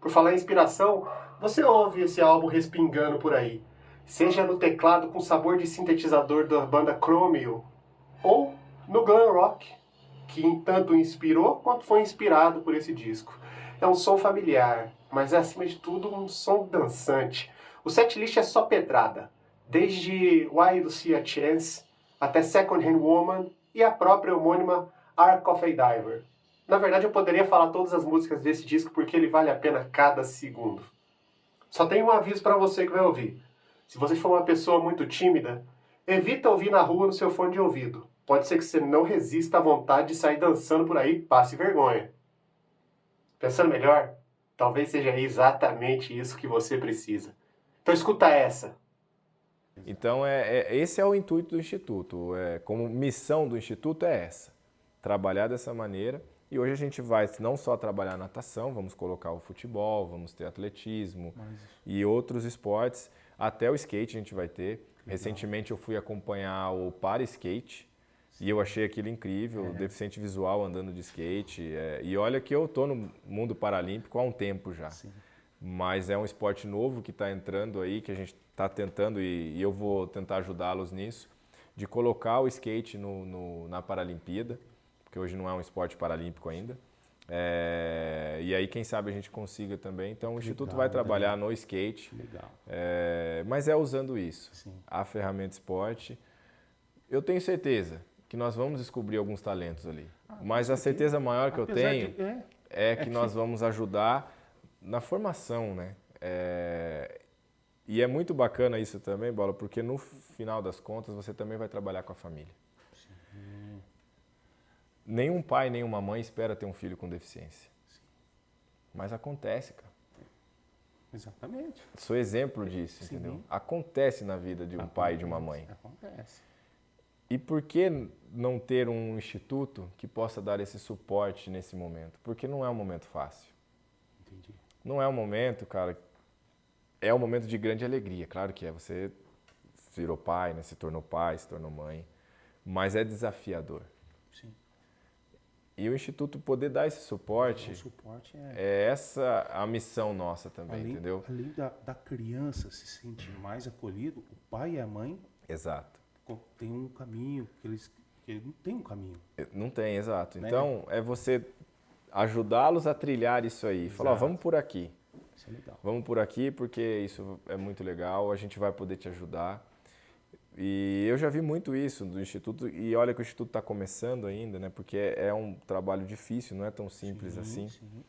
Por falar em inspiração, você ouve esse álbum respingando por aí. Seja no teclado com sabor de sintetizador da banda Chromeo, ou no glam rock, que tanto inspirou quanto foi inspirado por esse disco. É um som familiar, mas é acima de tudo um som dançante. O setlist é só pedrada, desde Why You See a Chance até Second Hand Woman e a própria homônima Ark of a Diver. Na verdade, eu poderia falar todas as músicas desse disco porque ele vale a pena cada segundo. Só tem um aviso para você que vai ouvir. Se você for uma pessoa muito tímida, evita ouvir na rua no seu fone de ouvido. Pode ser que você não resista à vontade de sair dançando por aí, passe vergonha. Pensando melhor, talvez seja exatamente isso que você precisa. Então escuta essa. Então, esse é o intuito do Instituto. Como missão do Instituto é essa, trabalhar dessa maneira. E hoje a gente vai não só trabalhar natação, vamos colocar o futebol, vamos ter atletismo e outros esportes. Até o skate a gente vai ter. Recentemente eu fui acompanhar o para-skate e eu achei aquilo incrível, deficiente visual andando de skate. E olha que eu estou no mundo paralímpico há um tempo já. Sim. Mas é um esporte novo que está entrando aí, que a gente está tentando e eu vou tentar ajudá-los nisso, de colocar o skate na Paralimpíada, porque hoje não é um esporte paralímpico ainda. E aí, quem sabe, a gente consiga também. Então, o Instituto vai trabalhar no skate, mas usando isso, a ferramenta esporte. Eu tenho certeza que nós vamos descobrir alguns talentos ali, mas a certeza maior que eu tenho é que nós vamos ajudar na formação, né? E é muito bacana isso também, Bola, porque no final das contas você também vai trabalhar com a família. Nenhum pai, nenhuma mãe espera ter um filho com deficiência. Mas acontece, cara. Exatamente. Sou exemplo disso, entendeu? Acontece na vida de um pai e de uma mãe. Acontece. E por que não ter um instituto que possa dar esse suporte nesse momento? Porque não é um momento fácil. Entendi. Não é um momento, cara, é um momento de grande alegria, claro que é. Você virou pai, né? Se tornou pai, se tornou mãe. Mas é desafiador. Sim. E o Instituto poder dar esse suporte, O suporte é essa a missão nossa também, entendeu? Além da criança se sentir mais acolhido, o pai e a mãe Exato. tem um caminho, que não tem um caminho. Não tem, exato. Né? Então, é você ajudá-los a trilhar isso aí. Falar, ó, vamos por aqui. Isso é legal. Vamos por aqui porque isso é muito legal, a gente vai poder te ajudar. E eu já vi muito isso do Instituto, e olha que o Instituto está começando ainda, né? Porque é um trabalho difícil, não é tão simples assim. Sim.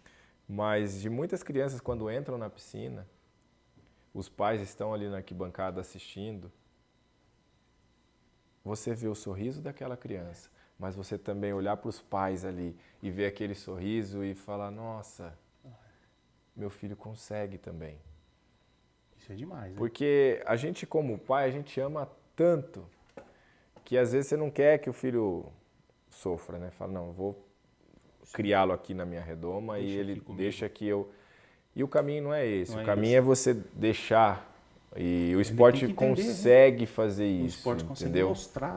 Mas de muitas crianças, quando entram na piscina, os pais estão ali na arquibancada assistindo, você vê o sorriso daquela criança, mas você também olhar para os pais ali e ver aquele sorriso e falar, nossa, meu filho consegue também. Isso é demais, né? Porque a gente, como pai, a gente ama tanto que às vezes você não quer que o filho sofra, né? Fala, não, eu vou criá-lo aqui na minha redoma e ele deixa que eu... E o caminho não é esse. O caminho é você deixar. E o esporte consegue fazer isso. O esporte consegue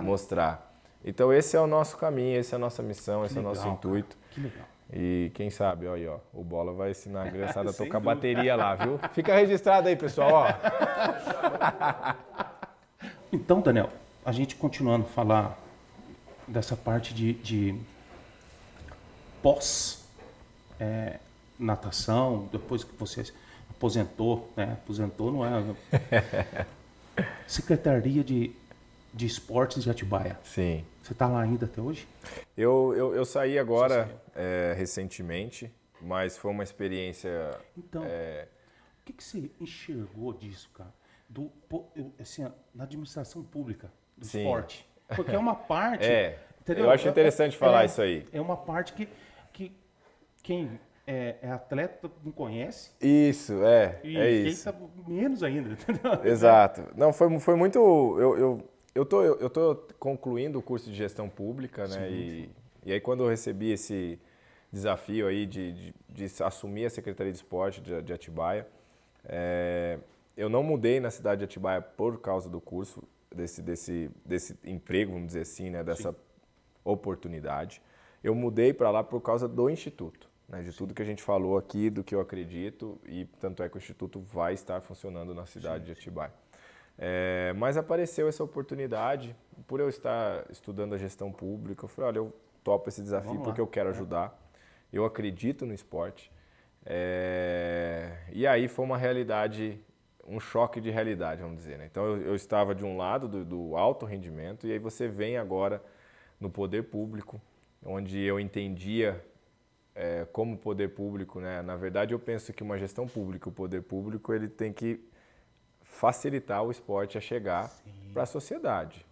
mostrar. Então esse é o nosso caminho, essa é a nossa missão, esse é o nosso intuito. Que legal. E quem sabe, ó, aí, ó, o Bola vai ensinar a criançada a tocar bateria lá, viu? Fica registrado aí, pessoal, ó. Então, Daniel, a gente continuando a falar dessa parte de pós-natação, depois que você aposentou, né? Aposentou não é... Secretaria de Esportes de Atibaia. Sim. Você está lá ainda até hoje? Eu saí agora, recentemente, mas foi uma experiência... Então, o que você enxergou disso, cara? Assim, na administração pública do esporte. Porque é uma parte... entendeu? Eu acho interessante falar isso aí. É uma parte que quem é atleta não conhece. Isso, E quem isso. Tá menos ainda, entendeu? Exato. Não, foi muito... Eu tô concluindo o curso de gestão pública, né? E aí quando eu recebi esse desafio aí de assumir a Secretaria de Esporte de Atibaia, eu não mudei na cidade de Atibaia por causa do curso, desse emprego, vamos dizer assim, né? Dessa oportunidade. Eu mudei para lá por causa do Instituto, né? De tudo que a gente falou aqui, do que eu acredito, e tanto é que o Instituto vai estar funcionando na cidade de Atibaia. Mas apareceu essa oportunidade, por eu estar estudando a gestão pública, eu falei, olha, eu topo esse desafio porque eu quero ajudar, eu acredito no esporte. E aí foi uma realidade, um choque de realidade, vamos dizer, né? Então eu estava de um lado do alto rendimento, e aí você vem agora no poder público, onde eu entendia como poder público, né? Na verdade eu penso que uma gestão pública, o poder público, ele tem que facilitar o esporte a chegar para a sociedade.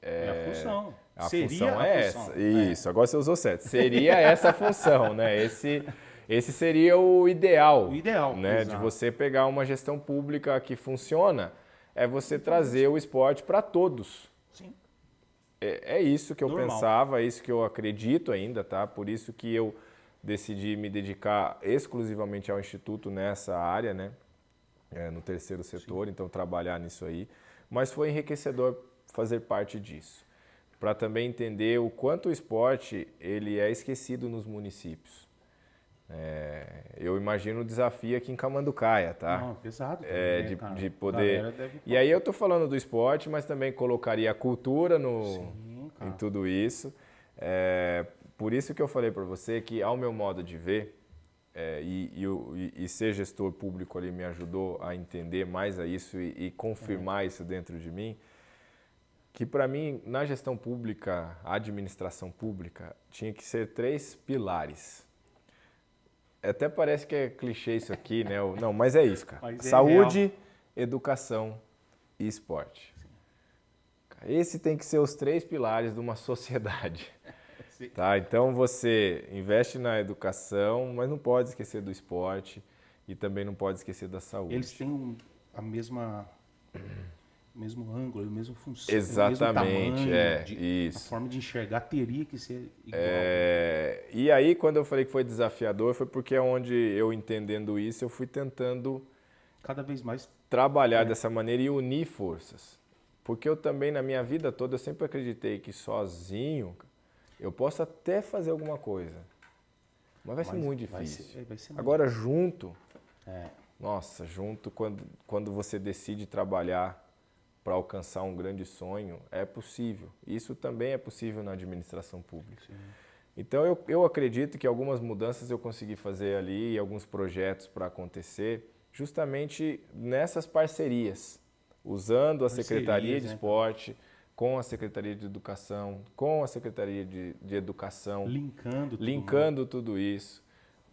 É a função. A função é essa. Isso, agora você usou certo. Seria essa a função, né? Esse seria o ideal. O ideal, né? De você pegar uma gestão pública que funciona, é você trazer o esporte para todos. Sim. É isso que eu pensava, é isso que eu acredito ainda, tá? Por isso que eu decidi me dedicar exclusivamente ao Instituto nessa área, né? No terceiro setor, então trabalhar nisso aí. Mas foi enriquecedor fazer parte disso, para também entender o quanto o esporte ele é esquecido nos municípios. Eu imagino o desafio aqui em Camanducaia, tá? Não, pesado também, de poder... E aí eu tô falando do esporte, mas também colocaria a cultura em tudo isso. Por isso que eu falei para você que, ao meu modo de ver, e ser gestor público ali me ajudou a entender mais a isso e confirmar isso dentro de mim, que para mim, na gestão pública, a administração pública, tinha que ser 3 pilares. Até parece que é clichê isso aqui, né? Não, mas é isso, cara. Saúde, educação e esporte. Esse tem que ser os 3 pilares de uma sociedade. Tá? Então você investe na educação, mas não pode esquecer do esporte e também não pode esquecer da saúde. Eles têm o mesmo ângulo, a mesma função, exatamente, o mesmo tamanho, isso. A forma de enxergar teria que ser igual. E aí quando eu falei que foi desafiador, foi porque onde eu entendendo isso, eu fui tentando cada vez mais trabalhar dessa maneira e unir forças. Porque eu também, na minha vida toda, eu sempre acreditei que sozinho eu posso até fazer alguma coisa. Mas vai ser muito difícil. Vai ser Agora, junto, É. nossa, junto, quando você decide trabalhar para alcançar um grande sonho, é possível. Isso também é possível na administração pública. Sim. Então, eu acredito que algumas mudanças eu consegui fazer ali, e alguns projetos para acontecer, justamente nessas parcerias, usando a Secretaria de né? Esporte, com a Secretaria de Educação, com a Secretaria de Educação, Linkando tudo isso.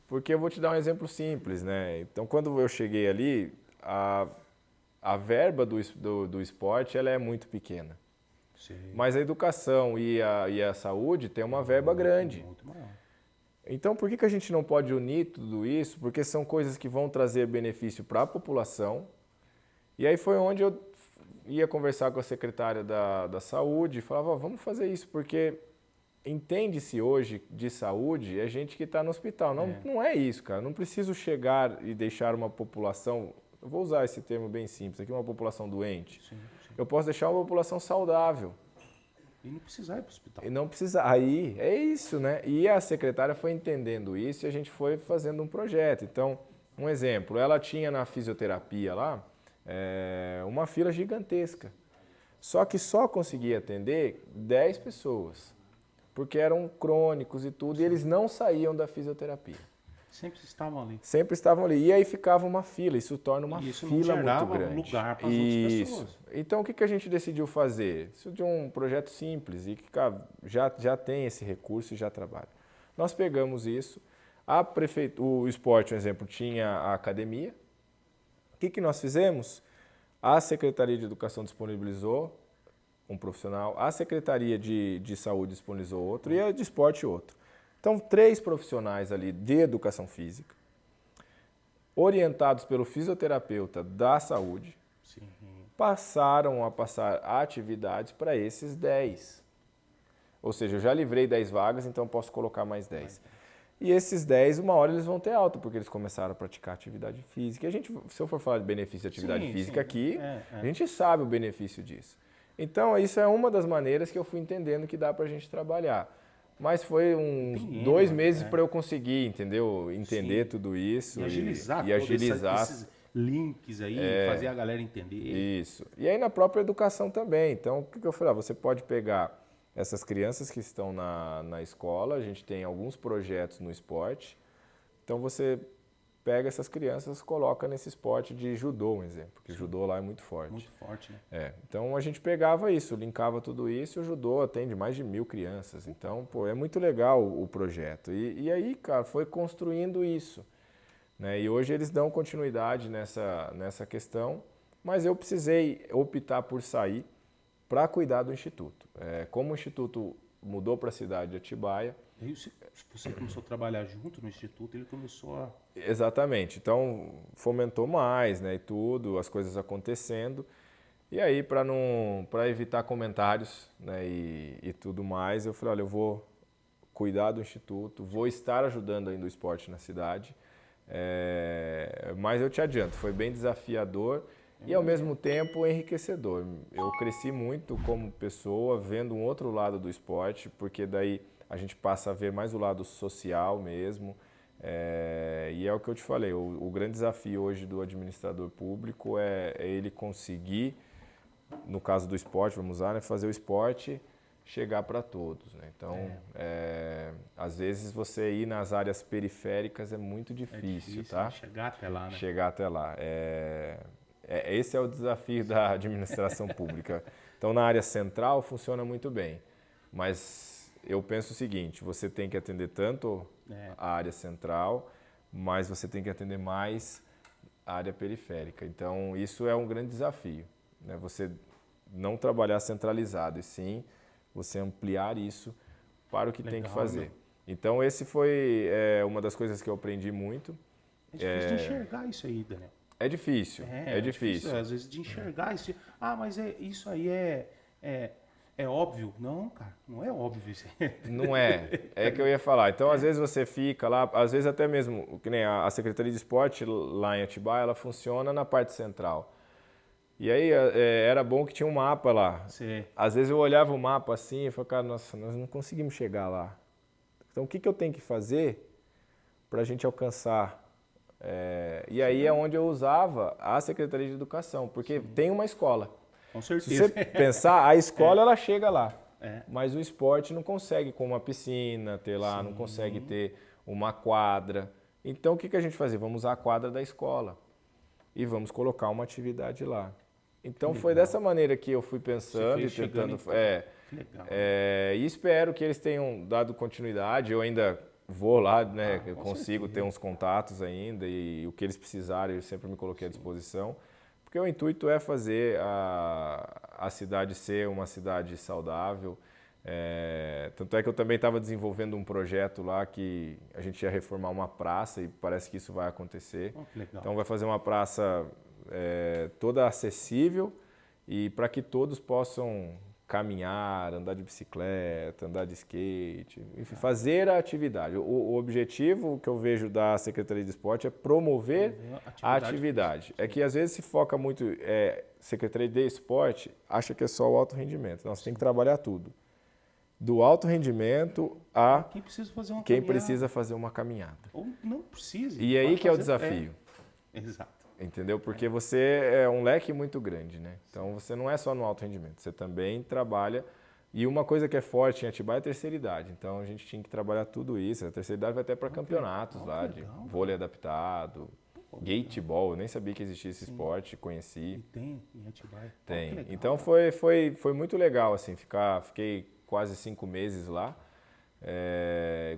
Porque eu vou te dar um exemplo simples, né? Então, quando eu cheguei ali, a verba do esporte ela é muito pequena. Sim. Mas a educação e a saúde tem uma verba grande. Muito maior. Então, por que a gente não pode unir tudo isso? Porque são coisas que vão trazer benefício para a população. E aí foi onde eu ia conversar com a secretária da saúde e falava, vamos fazer isso, porque entende-se hoje de saúde é gente que está no hospital. Não é isso, cara. Não preciso chegar e deixar uma população, eu vou usar esse termo bem simples, aqui uma população doente. Sim. Eu posso deixar uma população saudável. E não precisar ir para o hospital. E não precisa. Aí é isso, né? E a secretária foi entendendo isso e a gente foi fazendo um projeto. Então, um exemplo, ela tinha na fisioterapia lá uma fila gigantesca. Só que só conseguia atender 10 pessoas, porque eram crônicos e tudo, e eles não saíam da fisioterapia. Sempre estavam ali. Sempre estavam ali. E aí ficava uma fila, isso torna uma Isso fila não gerava muito grande. lugar para as outras pessoas. Então, o que a gente decidiu fazer? Isso de um projeto simples e que já tem esse recurso e já trabalha. Nós pegamos isso, o esporte, por exemplo, tinha a academia. O que nós fizemos? A Secretaria de Educação disponibilizou um profissional, a Secretaria de Saúde disponibilizou outro e a de esporte outro. Então, 3 profissionais ali de educação física, orientados pelo fisioterapeuta da saúde, Sim. passaram a passar atividades para esses 10. Ou seja, eu já livrei 10 vagas, então posso colocar mais 10. E esses 10, uma hora eles vão ter alta, porque eles começaram a praticar atividade física. E se eu for falar de benefício de atividade física aqui, a gente sabe o benefício disso. Então, isso é uma das maneiras que eu fui entendendo que dá para a gente trabalhar. Mas foi uns 2 meses para eu conseguir, entender tudo isso. E agilizar, esses links aí, fazer a galera entender. Isso. E aí na própria educação também. Então, o que eu falei? Você pode pegar essas crianças que estão na escola, a gente tem alguns projetos no esporte. Então, você pega essas crianças, coloca nesse esporte de judô, um exemplo, porque judô lá é muito forte. Muito forte, né? Então a gente pegava isso, linkava tudo isso e o judô atende mais de 1000 crianças. Então, é muito legal o projeto. E aí, cara, foi construindo isso. Né? E hoje eles dão continuidade nessa questão, mas eu precisei optar por sair para cuidar do Instituto. Como o Instituto mudou para a cidade de Atibaia, Aí você começou a trabalhar junto no Instituto, ele começou a... Exatamente. Então, fomentou mais, né, e tudo, as coisas acontecendo. E aí, para evitar comentários, né, e tudo mais, eu falei, olha, eu vou cuidar do Instituto, vou estar ajudando ainda o esporte na cidade. Mas eu te adianto, foi bem desafiador e, ao mesmo tempo, enriquecedor. Eu cresci muito como pessoa, vendo um outro lado do esporte, porque daí a gente passa a ver mais o lado social mesmo. E é o que eu te falei, o grande desafio hoje do administrador público é ele conseguir, no caso do esporte, vamos usar, né, fazer o esporte chegar para todos. Né? Então, às vezes você ir nas áreas periféricas é muito difícil, tá? Chegar até lá, né? Chegar até lá. Esse é o desafio da administração pública. Então, na área central funciona muito bem, mas eu penso o seguinte, você tem que atender tanto a área central, mas você tem que atender mais a área periférica. Então, isso é um grande desafio, né? Você não trabalhar centralizado, e sim você ampliar isso para o que tem que fazer. Né? Então, esse foi uma das coisas que eu aprendi muito. É difícil de enxergar isso aí, Daniel. É difícil, é difícil. Às vezes de enxergar isso. Mas isso aí é óbvio. Não, cara, não é óbvio isso aí. Não é. É que eu ia falar. Então, às vezes você fica lá, às vezes até mesmo, que nem a Secretaria de Esporte lá em Atibaia, ela funciona na parte central. E aí era bom que tinha um mapa lá. Sim. Às vezes eu olhava o mapa assim e falava, cara, nossa, nós não conseguimos chegar lá. Então o que eu tenho que fazer para a gente alcançar? E aí é onde eu usava a Secretaria de Educação, porque tem uma escola. Com Se certeza. você pensar, a escola ela chega lá. É. Mas o esporte não consegue com uma piscina ter lá, não consegue ter uma quadra. Então o que a gente fazia? Vamos usar a quadra da escola e vamos colocar uma atividade lá. Então foi dessa maneira que eu fui pensando e tentando. Que legal. E espero que eles tenham dado continuidade. Eu ainda vou lá, né? Eu com consigo certeza. ter uns contatos ainda e o que eles precisarem eu sempre me coloquei à disposição. Porque o intuito é fazer a cidade ser uma cidade saudável. Tanto é que eu também estava desenvolvendo um projeto lá que a gente ia reformar uma praça e parece que isso vai acontecer. Que legal. Então vai fazer uma praça toda acessível e para que todos possam caminhar, andar de bicicleta, andar de skate, enfim, fazer a atividade. O objetivo que eu vejo da Secretaria de Esporte é promover a atividade. É que às vezes se foca muito, Secretaria de Esporte acha que é só o alto rendimento. Não, você tem que trabalhar tudo. Do alto rendimento a quem precisa fazer uma uma caminhada. Ou não precisa. E aí que é o desafio. Exato. Entendeu? Porque você é um leque muito grande, né? Então você não é só no alto rendimento, você também trabalha. E uma coisa que é forte em Atibaia é a terceira idade. Então a gente tinha que trabalhar tudo isso. A terceira idade vai até para campeonatos lá, de vôlei adaptado, gateball. Eu nem sabia que existia esse esporte, conheci. E tem em Atibaia. Tem. Então foi muito legal, assim, fiquei quase 5 meses lá.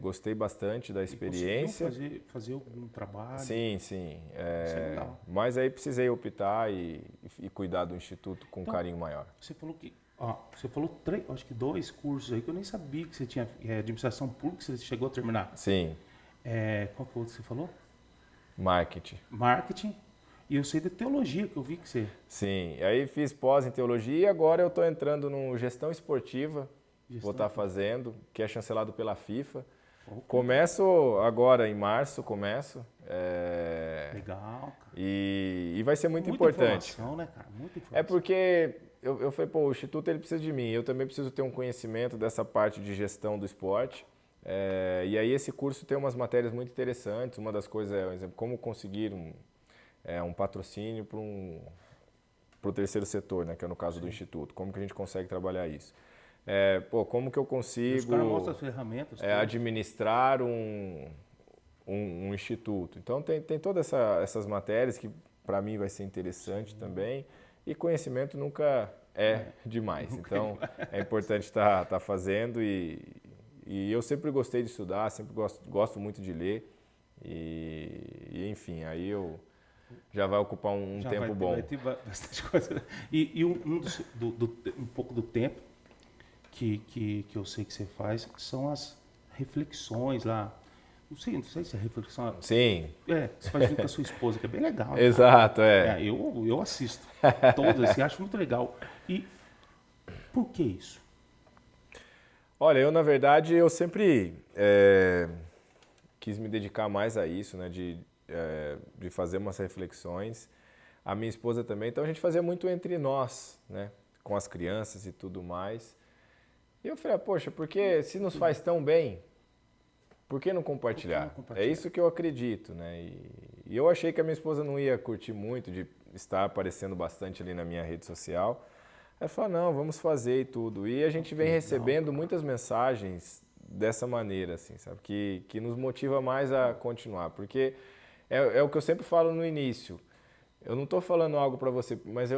Gostei bastante da experiência. Fazer algum trabalho. Sim. Isso é legal. Mas aí precisei optar e cuidar do Instituto com carinho maior. Você falou que, você falou acho que 2 cursos aí que eu nem sabia que você tinha, administração pública, você chegou a terminar. Sim. Qual que você falou? Marketing. Marketing. E eu sei da teologia, que eu vi que você... Sim. Aí fiz pós em teologia e agora eu estou entrando no gestão esportiva. Vou estar fazendo, que é chancelado pela FIFA. Começo agora, em março, Legal, cara. E vai ser muito Muita importante. Informação, né, cara? Muita informação. É porque eu falei, o Instituto ele precisa de mim. Eu também preciso ter um conhecimento dessa parte de gestão do esporte. E aí esse curso tem umas matérias muito interessantes. Uma das coisas é, por exemplo, como conseguir um patrocínio para o terceiro setor, né, que é no caso do Instituto. Como que a gente consegue trabalhar isso? Como que eu consigo as ferramentas, administrar um instituto? Então tem todas essas matérias que para mim vai ser interessante também. E conhecimento nunca é demais. Então é importante estar fazendo e eu sempre gostei de estudar, sempre gosto muito de ler e enfim, aí eu já vai ocupar um tempo bom. Vai ter bastante coisa. E um pouco do tempo que eu sei que você faz são as reflexões lá. Não sei se é reflexão. Sim. Você faz junto com a sua esposa, que é bem legal. Exato, eu assisto todas, assim, acho muito legal. E por que isso? Olha, eu na verdade, eu sempre quis me dedicar mais a isso, né, de fazer umas reflexões. A minha esposa também, então a gente fazia muito entre nós, né, com as crianças e tudo mais. E eu falei, poxa, porque se nos faz tão bem, por que não compartilhar? É isso que eu acredito, né? E eu achei que a minha esposa não ia curtir muito de estar aparecendo bastante ali na minha rede social. Ela falou, não, vamos fazer e tudo. E a gente vem recebendo muitas mensagens dessa maneira, assim, sabe? Que nos motiva mais a continuar. Porque é o que eu sempre falo no início. Eu não estou falando algo para você, mas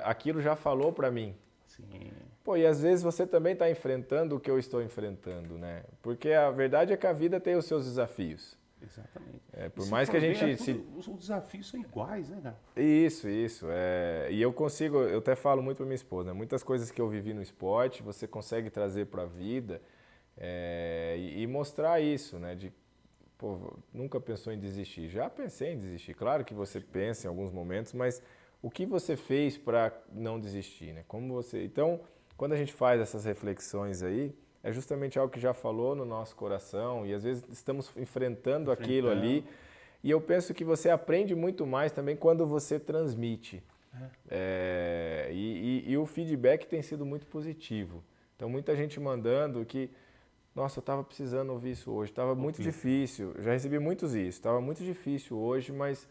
aquilo já falou para mim. Sim. E às vezes você também está enfrentando o que eu estou enfrentando, né? Porque a verdade é que a vida tem os seus desafios. Exatamente. Por mais que a gente... Os desafios são iguais, né, cara? Isso. E eu até falo muito para minha esposa, né? Muitas coisas que eu vivi no esporte, você consegue trazer para a vida e mostrar isso, né? Nunca pensou em desistir. Já pensei em desistir. Claro que você pensa em alguns momentos, mas o que você fez para não desistir, né? Então, quando a gente faz essas reflexões aí, é justamente algo que já falou no nosso coração e às vezes estamos enfrentando aquilo ali. E eu penso que você aprende muito mais também quando você transmite. E o feedback tem sido muito positivo. Então, muita gente mandando que, nossa, eu estava precisando ouvir isso hoje, estava muito difícil. Eu já recebi muitos isso, estava muito difícil hoje, mas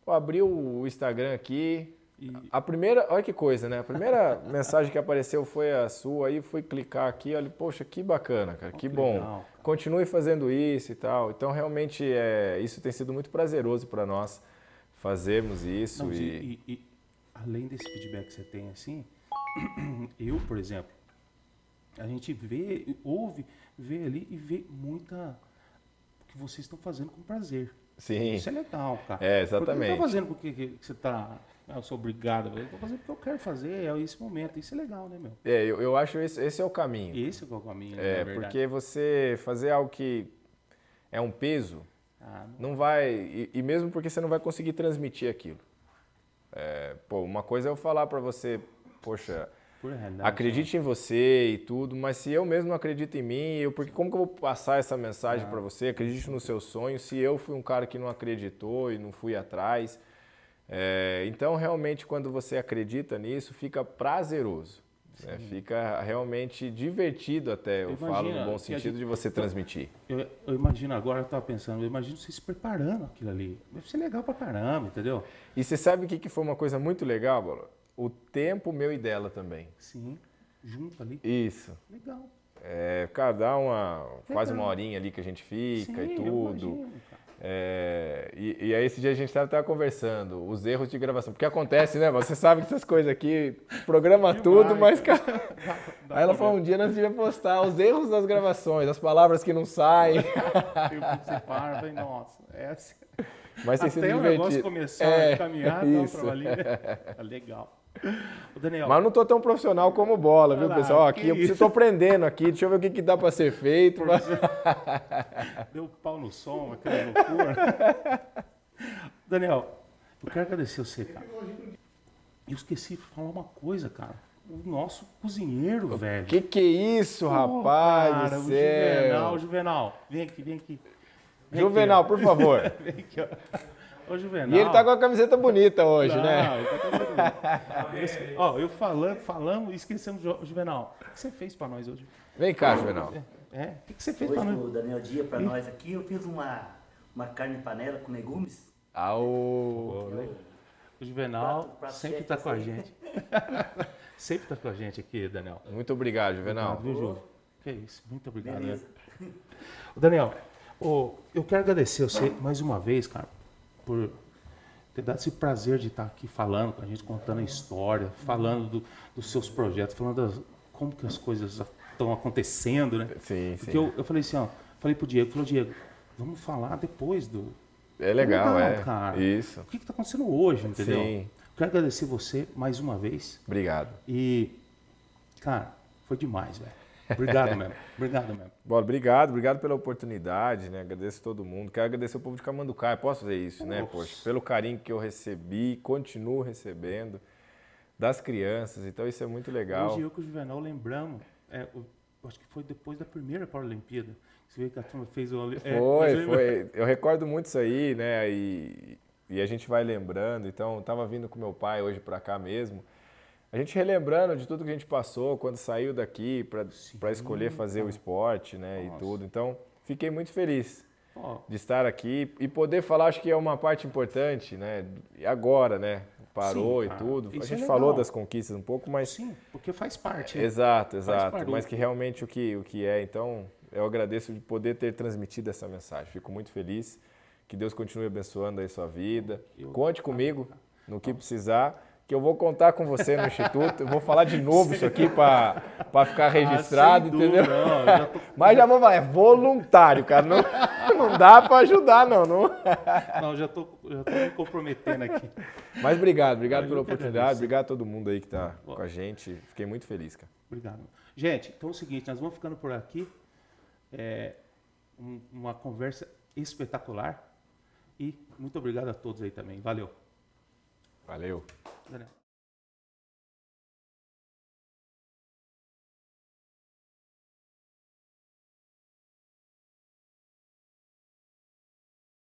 abri o Instagram aqui. A primeira, olha que coisa, né? A primeira mensagem que apareceu foi a sua, aí fui clicar aqui, olha, poxa, que bacana, cara, que bom. Legal, cara. Continue fazendo isso e tal. Então, realmente, isso tem sido muito prazeroso para nós fazermos isso. Não, e além desse feedback que você tem assim, eu, por exemplo, a gente ouve, vê ali e vê muita que vocês estão fazendo com prazer. Sim. Isso é legal, cara. É, exatamente. Porque não tá fazendo porque que você tá... Eu sou obrigado, eu tô fazendo porque eu quero fazer, é esse momento. Isso é legal, né, meu? Eu acho esse é o caminho. Esse é o caminho, né? Porque você fazer algo que é um peso, não vai... E mesmo porque você não vai conseguir transmitir aquilo. Uma coisa é eu falar pra você, poxa, acredite em você e tudo, mas se eu mesmo não acredito em mim, porque como que eu vou passar essa mensagem pra você? Acredite nos seus sonhos, se eu fui um cara que não acreditou e não fui atrás... Então, realmente, quando você acredita nisso, fica prazeroso. Né? Fica realmente divertido até, eu falo no bom sentido de você transmitir. Eu imagino agora, eu estava pensando, eu imagino você se preparando aquilo ali. Deve ser legal pra caramba, entendeu? E você sabe o que foi uma coisa muito legal, Bola? O tempo meu e dela também. Sim, junto ali. Isso. Legal. Cara, dá quase uma horinha ali que a gente fica. Sim, e tudo. Eu imagino, cara. E aí esse dia a gente estava conversando, os erros de gravação, porque acontece, né? Você sabe que essas coisas aqui, programa tudo, mas cara... Aí ela falou, um dia nós devíamos postar os erros das gravações, as palavras que não saem. Você para, vai, nossa, essa... Mas tem sido Até o divertido. negócio começar a caminhar, isso. ali. Legal. O Daniel, mas eu não tô tão profissional como Bola, viu, pessoal? Aqui eu estou aprendendo aqui, deixa eu ver o que dá para ser feito. Deu pau no som, aquela loucura. Daniel, eu quero agradecer você, cara. Eu esqueci de falar uma coisa, cara. O nosso cozinheiro, velho. Que é isso, rapaz do céu. Juvenal, vem aqui. Juvenal, aqui, por favor. Vem aqui, ó. Ô, Juvenal. E ele tá com a camiseta bonita hoje, não, né? Ele tá com a camiseta bonita. Ó, eu falando e esquecemos o Juvenal. O que você fez pra nós hoje? Vem cá, Juvenal. O que você fez hoje pra nós? O Daniel Dia pra nós aqui, eu fiz uma carne panela com legumes. O Juvenal sempre tá com a gente. Sempre tá com a gente aqui, Daniel. Muito obrigado, Juvenal. Obrigado, viu, Ju? Que isso, muito obrigado. Beleza. Né? Daniel, eu quero agradecer você mais uma vez, cara, por ter dado esse prazer de estar aqui falando com a gente, contando a história, falando dos seus projetos, falando como que as coisas estão acontecendo, né? Sim, Porque sim. eu falei assim, ó, falei pro Diego, Diego, vamos falar depois do... É legal, cara. Isso. O que está acontecendo hoje, entendeu? Sim. Quero agradecer você mais uma vez. Obrigado. E, cara, foi demais, velho. Obrigado mesmo. Obrigado mesmo. Bom, obrigado pela oportunidade, né? Agradeço todo mundo. Quero agradecer o povo de Camanducaia. Posso fazer isso, né? Poxa, pelo carinho que eu recebi, continuo recebendo das crianças. Então isso é muito legal. Hoje eu com o Juvenal lembramos, acho que foi depois da primeira Paralimpíada. Você vê que a turma fez o... Foi. Eu recordo muito isso aí, né? E a gente vai lembrando. Então, eu estava vindo com meu pai hoje para cá mesmo. A gente relembrando de tudo que a gente passou quando saiu daqui para escolher fazer o esporte, né? Nossa. E tudo. Então, fiquei muito feliz de estar aqui e poder falar, acho que é uma parte importante, né? E agora, né? Parou. Sim, e tudo. A gente falou das conquistas um pouco, mas... Sim, porque faz parte. Né? Exato. Mas que realmente o que é. Então, eu agradeço de poder ter transmitido essa mensagem. Fico muito feliz. Que Deus continue abençoando aí sua vida. Conte comigo no que precisar. Que eu vou contar com você no Instituto, eu vou falar de novo isso aqui para ficar registrado, entendeu? Não, mas já vou falar, é voluntário, cara, não dá para ajudar, não. Não, já tô me comprometendo aqui. Mas obrigado pela oportunidade, obrigado a todo mundo aí que tá com a gente, fiquei muito feliz, cara. Obrigado. Gente, então é o seguinte, nós vamos ficando por aqui, uma conversa espetacular e muito obrigado a todos aí também, valeu. Valeu. Daniel.